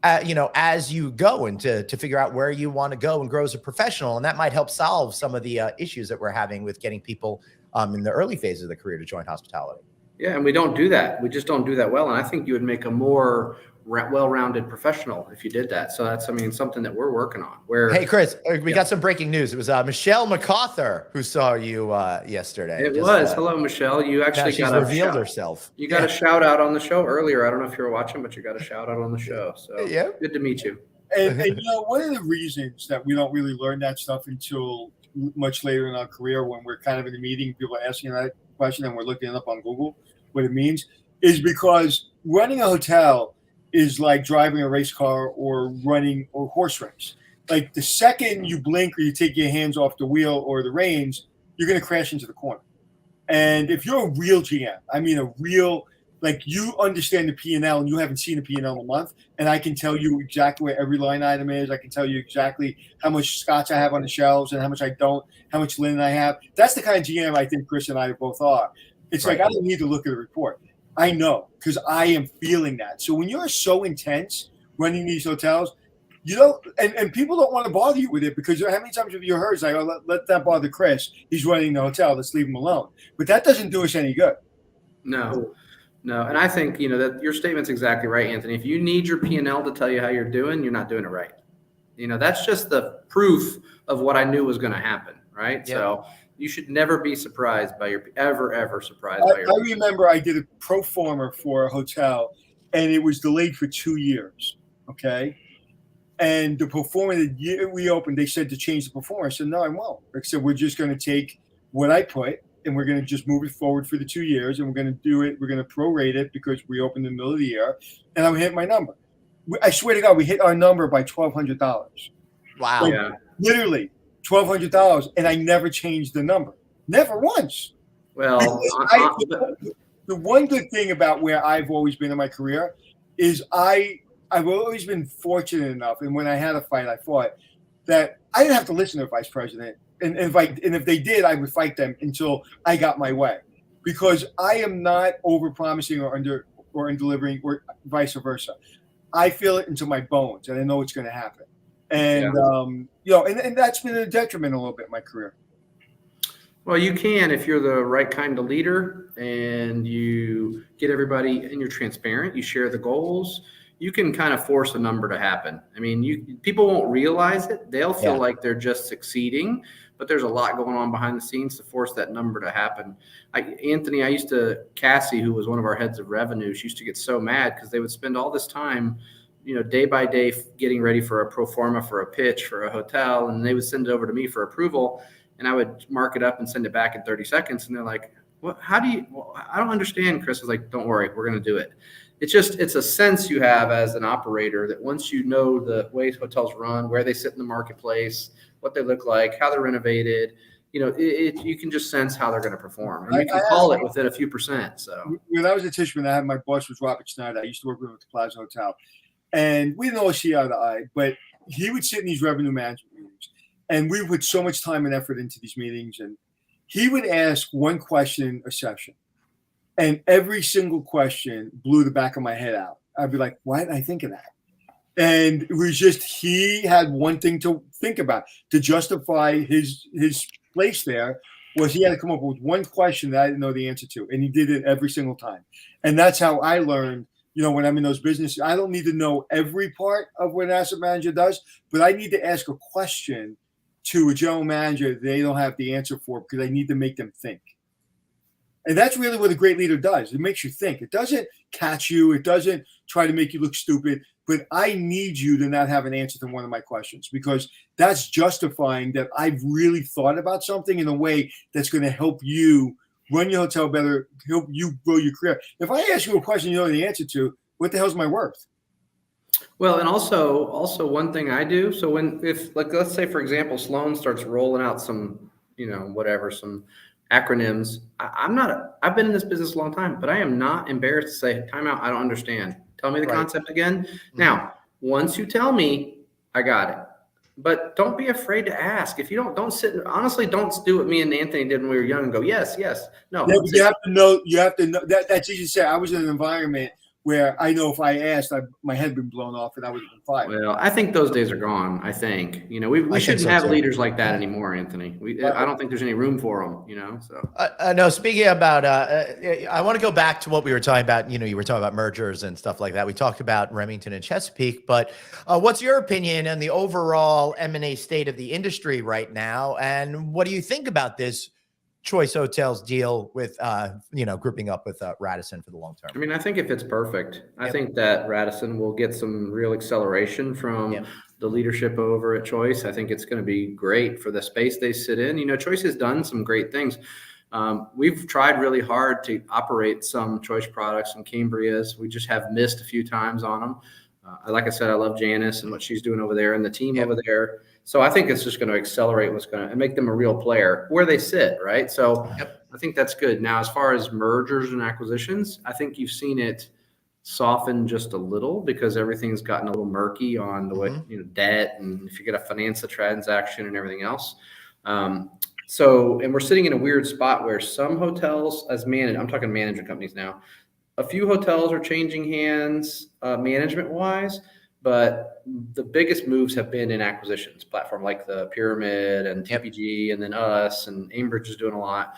Speaker 1: as you go and to figure out where you want to go and grow as a professional. And that might help solve some of the issues that we're having with getting people in the early phases of the career to join hospitality.
Speaker 5: Yeah. And we don't do that. We just don't do that well. And I think you would make a more well-rounded professional if you did that. So that's, something that we're working on. Hey,
Speaker 1: Chris, we got some breaking news. It was Michelle MacArthur who saw you yesterday.
Speaker 5: It was. Hello, Michelle. You actually
Speaker 1: she's revealed herself.
Speaker 5: You got a shout out on the show earlier. I don't know if you were watching, but you got a shout out on the show. So good to meet you.
Speaker 2: And one of the reasons that we don't really learn that stuff until much later in our career, when we're kind of in a meeting, people are asking that question and we're looking it up on Google, what it means, is because running a hotel is like driving a race car or running or horse race. Like the second you blink or you take your hands off the wheel or the reins, you're going to crash into the corner. And if you're a real GM, you understand the P&L and you haven't seen the P&L in a month, and I can tell you exactly where every line item is. I can tell you exactly how much scotch I have on the shelves and how much I don't, how much linen I have. That's the kind of GM I think Chris and I both are. It's like, I don't need to look at the report. I know, because I am feeling that. So when you're so intense running these hotels, and people don't want to bother you with it, because how many times have you heard, it's like, oh, let that bother Chris. He's running the hotel. Let's leave him alone. But that doesn't do us any good.
Speaker 5: No. And I think, that your statement's exactly right, Anthony. If you need your P&L to tell you how you're doing, you're not doing it right. That's just the proof of what I knew was going to happen, right? Yeah. So you should never be surprised by ever surprised by your.
Speaker 2: I remember I did a pro forma for a hotel, and it was delayed for 2 years. Okay. And the performer, the year we opened, they said to change the performer. I said, no, I won't. I said, we're just going to take what I put and we're going to just move it forward for the 2 years. And we're going to do it. We're going to prorate it because we opened in the middle of the year. And I hit my number. I swear to God, we hit our number by $1,200.
Speaker 1: Wow.
Speaker 2: Like, literally $1,200. And I never changed the number. Never once.
Speaker 5: Well,
Speaker 2: the one good thing about where I've always been in my career is I've always been fortunate enough, and when I had a fight, I fought, that I didn't have to listen to the vice president. And if they did, I would fight them until I got my way, because I am not over promising or in delivering, or vice versa. I feel it into my bones, and I know it's going to happen. And and that's been a detriment a little bit in my career.
Speaker 5: Well, you can if you're the right kind of leader and you get everybody and you're transparent, you share the goals, you can kind of force a number to happen. I mean, people won't realize it. They'll feel like they're just succeeding, but there's a lot going on behind the scenes to force that number to happen. Cassie, who was one of our heads of revenue, she used to get so mad because they would spend all this time, day by day getting ready for a pro forma for a pitch for a hotel, and they would send it over to me for approval. And I would mark it up and send it back in 30 seconds. And they're like, "What? How do you? Well, I don't understand." Chris was like, "Don't worry, we're going to do it." It's a sense you have as an operator that once you know the way hotels run, where they sit in the marketplace, what they look like, how they're renovated, you can just sense how they're going to perform. And you can call it within a few percent. So
Speaker 2: when I was at Tishman, my boss was Robert Schneider. I used to work with him at the Plaza Hotel. And we didn't always see eye to eye, but he would sit in these revenue management meetings. And we put so much time and effort into these meetings, and he would ask one question a session, and every single question blew the back of my head out. I'd be like, why didn't I think of that? And it was just, he had one thing to think about to justify his place there, was he had to come up with one question that I didn't know the answer to. And he did it every single time. And that's how I learned, when I'm in those businesses, I don't need to know every part of what an asset manager does, but I need to ask a question to a general manager they don't have the answer for, because I need to make them think. And that's really what a great leader does. It makes you think. It doesn't catch you. It doesn't try to make you look stupid. But I need you to not have an answer to one of my questions, because that's justifying that I've really thought about something in a way that's going to help you run your hotel better, help you grow your career. If I ask you a question you know the answer to, what the hell's my worth?
Speaker 5: Well, and also one thing I do. So let's say, for example, Sloan starts rolling out some, some acronyms. I've been in this business a long time, but I am not embarrassed to say, time out, I don't understand. Tell me the concept again. Mm-hmm. Now, once you tell me, I got it. But don't be afraid to ask. If you don't sit, honestly, don't do what me and Anthony did when we were young and go, yes. No.
Speaker 2: You have to know that's easy to say. I was in an environment where I know if I asked, my head had been blown off and I would have been fired.
Speaker 5: Well, I think those days are gone. I think, we shouldn't have leaders like that anymore, Anthony. I don't think there's any room for them, so.
Speaker 1: No, speaking about, I want to go back to what we were talking about. You were talking about mergers and stuff like that. We talked about Remington and Chesapeake, but what's your opinion on the overall M&A state of the industry right now? And what do you think about this Choice Hotels deal with, grouping up with Radisson for the long term?
Speaker 5: I mean, I think if it's perfect, I think that Radisson will get some real acceleration from the leadership over at Choice. I think it's going to be great for the space they sit in. Choice has done some great things. We've tried really hard to operate some Choice products in Cambria's. We just have missed a few times on them. Like I said, I love Janice and what she's doing over there and the team over there. So I think it's just going to accelerate and make them a real player where they sit, right? So I think that's good. Now, as far as mergers and acquisitions, I think you've seen it soften just a little because everything's gotten a little murky on the way, debt, and if you're going to finance the transaction and everything else. And we're sitting in a weird spot where some hotels I'm talking management companies now, a few hotels are changing hands management-wise, but the biggest moves have been in acquisitions, platform like the Pyramid and TPG and then us, and Ambridge is doing a lot.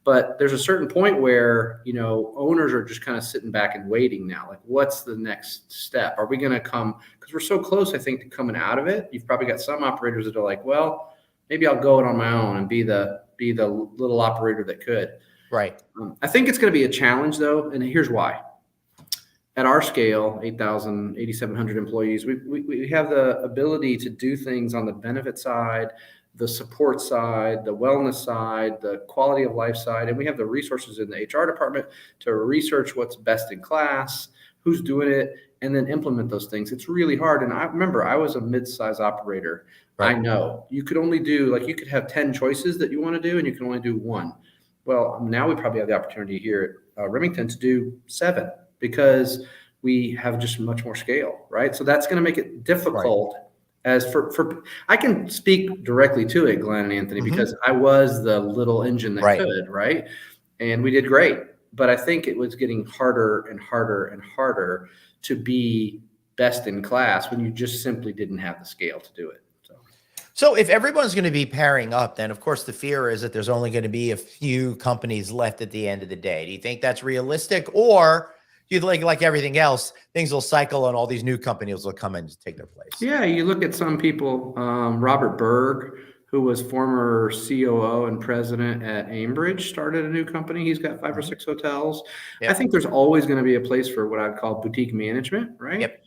Speaker 5: But there's a certain point where, owners are just kind of sitting back and waiting now. Like, what's the next step? Are we going to come? Because we're so close, I think, to coming out of it. You've probably got some operators that are like, well, maybe I'll go it on my own and be the little operator that could.
Speaker 1: Right.
Speaker 5: I think it's going to be a challenge, though, and here's why. at our scale, 8,000, 8,700 employees, we have the ability to do things on the benefit side, the support side, the wellness side, the quality of life side, and we have the resources in the HR department to research what's best in class, who's doing it, and then implement those things. It's really hard. And I remember I was a mid-size operator. Right. I know you could only do, like, you could have 10 choices that you want to do, and you can only do one. Well, now we probably have the opportunity here at Remington to do 7 because we have just much more scale, right? So that's going to make it difficult. Right. As for I can speak directly to it, Glenn and Anthony, because I was the little engine that could, right? And we did great. But I think it was getting harder and harder and harder to be best in class when you just simply didn't have the scale to do it.
Speaker 1: So if everyone's going to be pairing up, then of course the fear is that there's only going to be a few companies left at the end of the day. Do you think that's realistic, or do you think, like everything else, things will cycle and all these new companies will come in and take their place?
Speaker 5: Yeah, you look at some people. Robert Berg, who was former COO and president at Aimbridge, started a new company. He's got 5 or 6 hotels. Yep. I think there's always going to be a place for what I'd call boutique management, right? Yep.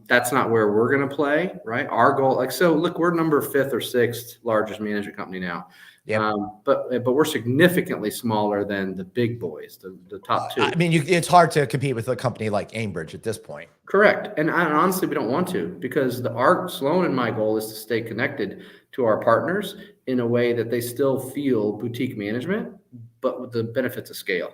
Speaker 5: That's not where we're going to play, right? Our goal, look, we're number 5th or 6th largest management company now. Yep. But we're significantly smaller than the big boys, the top 2.
Speaker 1: I mean, it's hard to compete with a company like Aimbridge at this point.
Speaker 5: Correct. And honestly, we don't want to, because Sloan and my goal is to stay connected to our partners in a way that they still feel boutique management, but with the benefits of scale.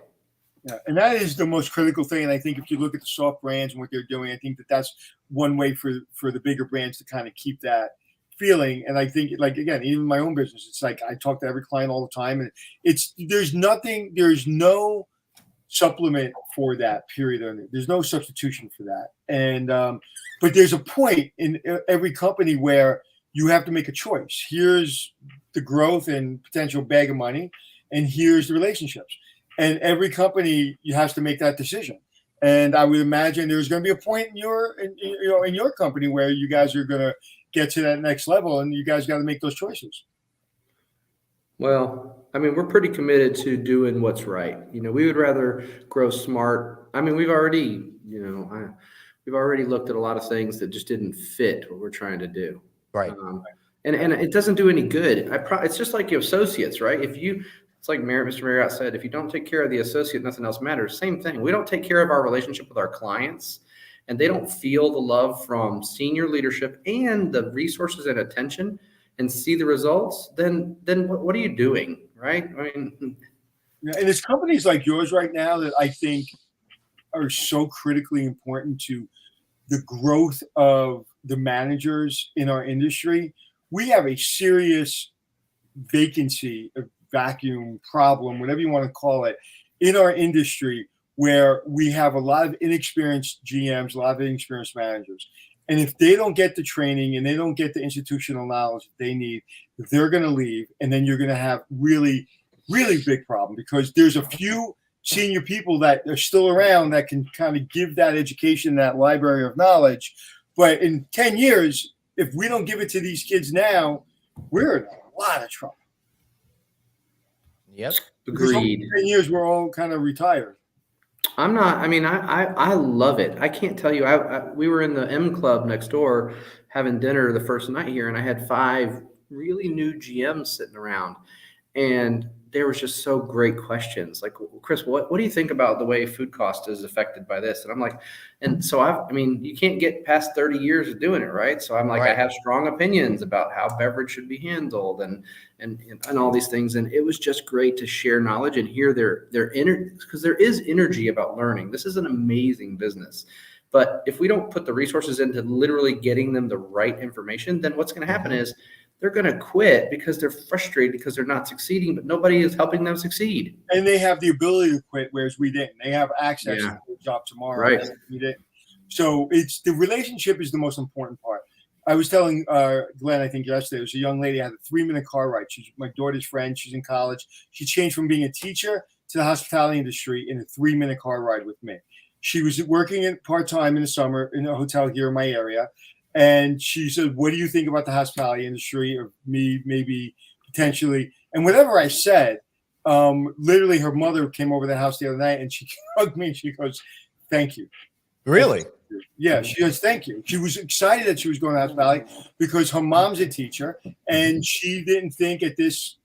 Speaker 2: Yeah, and that is the most critical thing. And I think if you look at the soft brands and what they're doing, I think that's one way for the bigger brands to kind of keep that feeling. And I think, like, again, even my own business, it's like I talk to every client all the time, and there's no supplement for that period. There's no substitution for that. And but there's a point in every company where you have to make a choice. Here's the growth and potential bag of money, and here's the relationships. And every company, you have to make that decision. And I would imagine there's going to be a point in your company where you guys are going to get to that next level, and you guys got to make those choices.
Speaker 5: Well, I mean, we're pretty committed to doing what's right. We would rather grow smart. I mean, we've already looked at a lot of things that just didn't fit what we're trying to do.
Speaker 1: Right.
Speaker 5: And it doesn't do any good. It's just like your associates, right? It's like Mr. Marriott said, if you don't take care of the associate, nothing else matters. Same thing. We don't take care of our relationship with our clients, and they don't feel the love from senior leadership and the resources and attention and see the results, then what are you doing, right? I mean,
Speaker 2: yeah, and it's companies like yours right now that I think are so critically important to the growth of the managers in our industry. We have a serious vacancy, a vacuum problem, whatever you want to call it, in our industry, where we have a lot of inexperienced GMs, a lot of inexperienced managers. And if they don't get the training and they don't get the institutional knowledge that they need, they're going to leave. And then you're going to have really, really big problem, because there's a few senior people that are still around that can kind of give that education, that library of knowledge. But in 10 years, if we don't give it to these kids now, we're in a lot of trouble.
Speaker 1: Yep.
Speaker 5: Agreed.
Speaker 2: 10 years, we're all kind of retired.
Speaker 5: I'm not. I mean, I love it. I can't tell you. We were in the M Club next door having dinner the first night here, and I had 5 really new GMs sitting around, and there was just so great questions. Like, Chris, what do you think about the way food cost is affected by this? And I'm like, and so I mean, you can't get past 30 years of doing it, right? So I'm like, right. I have strong opinions about how beverage should be handled and all these things. And it was just great to share knowledge and hear their energy, because there is energy about learning. This is an amazing business. But if we don't put the resources into literally getting them the right information, then what's going to happen is they're going to quit because they're frustrated because they're not succeeding, but nobody is helping them succeed.
Speaker 2: And they have the ability to quit, whereas we didn't. They have access to the job tomorrow.
Speaker 5: Right.
Speaker 2: We didn't. So it's the relationship is the most important part. I was telling Glenn, I think yesterday, there was a young lady, had a 3-minute car ride. She's my daughter's friend. She's in college. She changed from being a teacher to the hospitality industry in a 3-minute car ride with me. She was working part-time in the summer in a hotel here in my area. And she said, what do you think about the hospitality industry, or me maybe potentially? And whatever I said, literally her mother came over the house the other night and she hugged me and she goes, thank you.
Speaker 1: Really?
Speaker 2: Yeah, she goes, thank you. She was excited that she was going to hospitality because her mom's a teacher, and she didn't think at this,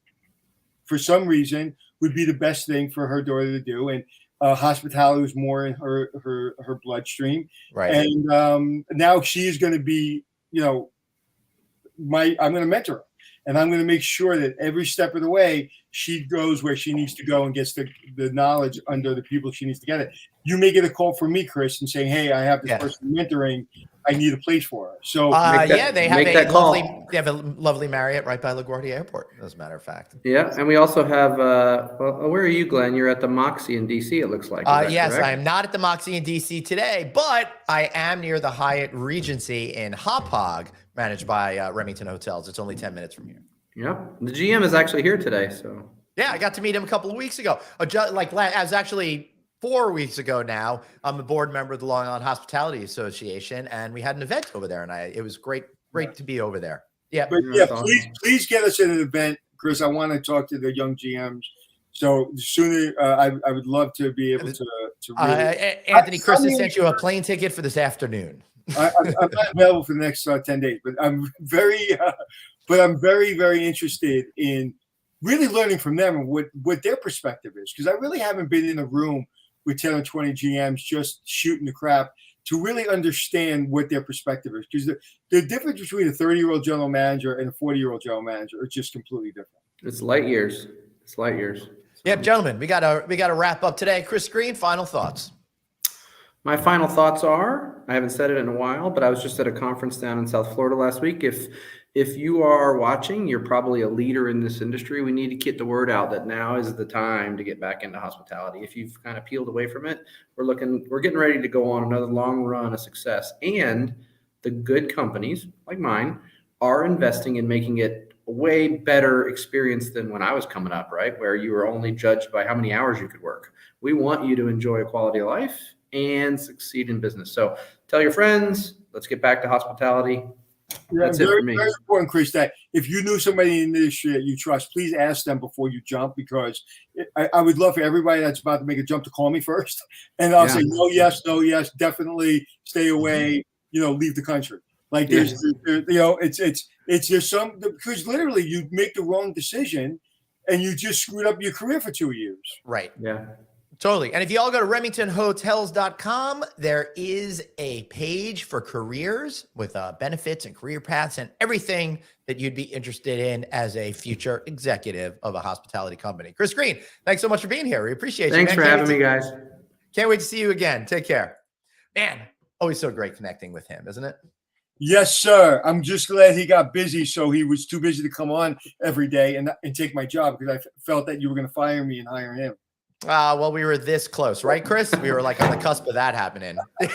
Speaker 2: for some reason, would be the best thing for her daughter to do. And hospitality was more in her bloodstream.
Speaker 1: Right.
Speaker 2: And now she is going to be, I'm going to mentor her. And I'm going to make sure that every step of the way, she goes where she needs to go and gets the knowledge under the people she needs to get it. You may get a call from me, Chris, and saying, hey, I have this person mentoring. I need a place for her. So
Speaker 1: they have a lovely Marriott right by LaGuardia Airport, as a matter of fact.
Speaker 5: Yeah, and we also have, where are you, Glenn? You're at the Moxie in D.C., it looks like.
Speaker 1: Yes,
Speaker 5: correct?
Speaker 1: I am not at the Moxie in D.C. today, but I am near the Hyatt Regency in Hop Hog, managed by Remington Hotels. It's only 10 minutes from here.
Speaker 5: Yep. The GM is actually here today, so.
Speaker 1: Yeah, I got to meet him a couple of weeks ago. As actually 4 weeks ago now. I'm a board member of the Long Island Hospitality Association, and we had an event over there, and it was great to be over there. Yeah.
Speaker 2: But please get us at an event, Chris. I want to talk to the young GMs. So the sooner, I would love to be able to really.
Speaker 1: Anthony, Chris has sent you a plane ticket for this afternoon.
Speaker 2: I'm not available for the next 10 days, but I'm very, very interested in really learning from them and what their perspective is. Because I really haven't been in a room with 10 or 20 GMs just shooting the crap to really understand what their perspective is. Because the difference between a 30-year-old general manager and a 40-year-old general manager is just completely different.
Speaker 5: It's light years.
Speaker 1: Yep, gentlemen, we gotta wrap up today. Chris Green, final thoughts.
Speaker 5: My final thoughts are, I haven't said it in a while, but I was just at a conference down in South Florida last week. If you are watching, you're probably a leader in this industry. We need to get the word out that now is the time to get back into hospitality. If you've kind of peeled away from it, we're getting ready to go on another long run of success. And the good companies like mine are investing in making it a way better experience than when I was coming up, right? Where you were only judged by how many hours you could work. We want you to enjoy a quality of life and succeed in business. So tell your friends, let's get back to hospitality. That's it for me.
Speaker 2: Very important, Chris, that if you knew somebody in the industry that you trust, please ask them before you jump, because I would love for everybody that's about to make a jump to call me first. And I'll say, no, yes, definitely stay away, leave the country. Like there's some, because literally you make the wrong decision and you just screwed up your career for 2 years.
Speaker 1: Right.
Speaker 5: Yeah.
Speaker 1: Totally. And if you all go to remingtonhotels.com, there is a page for careers with benefits and career paths and everything that you'd be interested in as a future executive of a hospitality company. Chris Green, thanks so much for being here. We appreciate you.
Speaker 5: Thanks for having me, guys.
Speaker 1: Can't wait to see you again. Take care. Man, always so great connecting with him, isn't it?
Speaker 2: Yes, sir. I'm just glad he got busy, so he was too busy to come on every day and take my job, because I felt that you were going to fire me and hire him.
Speaker 1: Well, we were this close, right, Chris? We were like on the cusp of that happening. All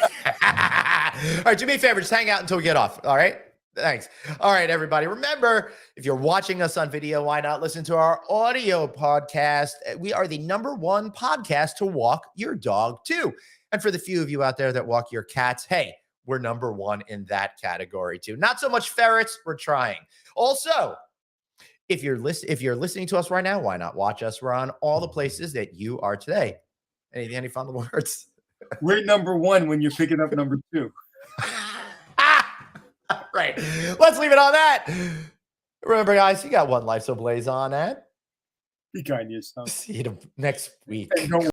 Speaker 1: right, do me a favor, just hang out until we get off. All right, thanks. All right, everybody. Remember, if you're watching us on video, why not listen to our audio podcast? We are the #1 podcast to walk your dog to. And for the few of you out there that walk your cats, hey, we're #1 in that category too. Not so much ferrets, we're trying. Also, if you're listening to us right now, why not watch us? We're on all the places that you are today. Any final words?
Speaker 2: We're #1 when you're picking up #2.
Speaker 1: Right. Let's leave it on that. Remember, guys, you got one life, so blaze on, and
Speaker 2: Be kind to yourself.
Speaker 1: see you next week.
Speaker 2: And don't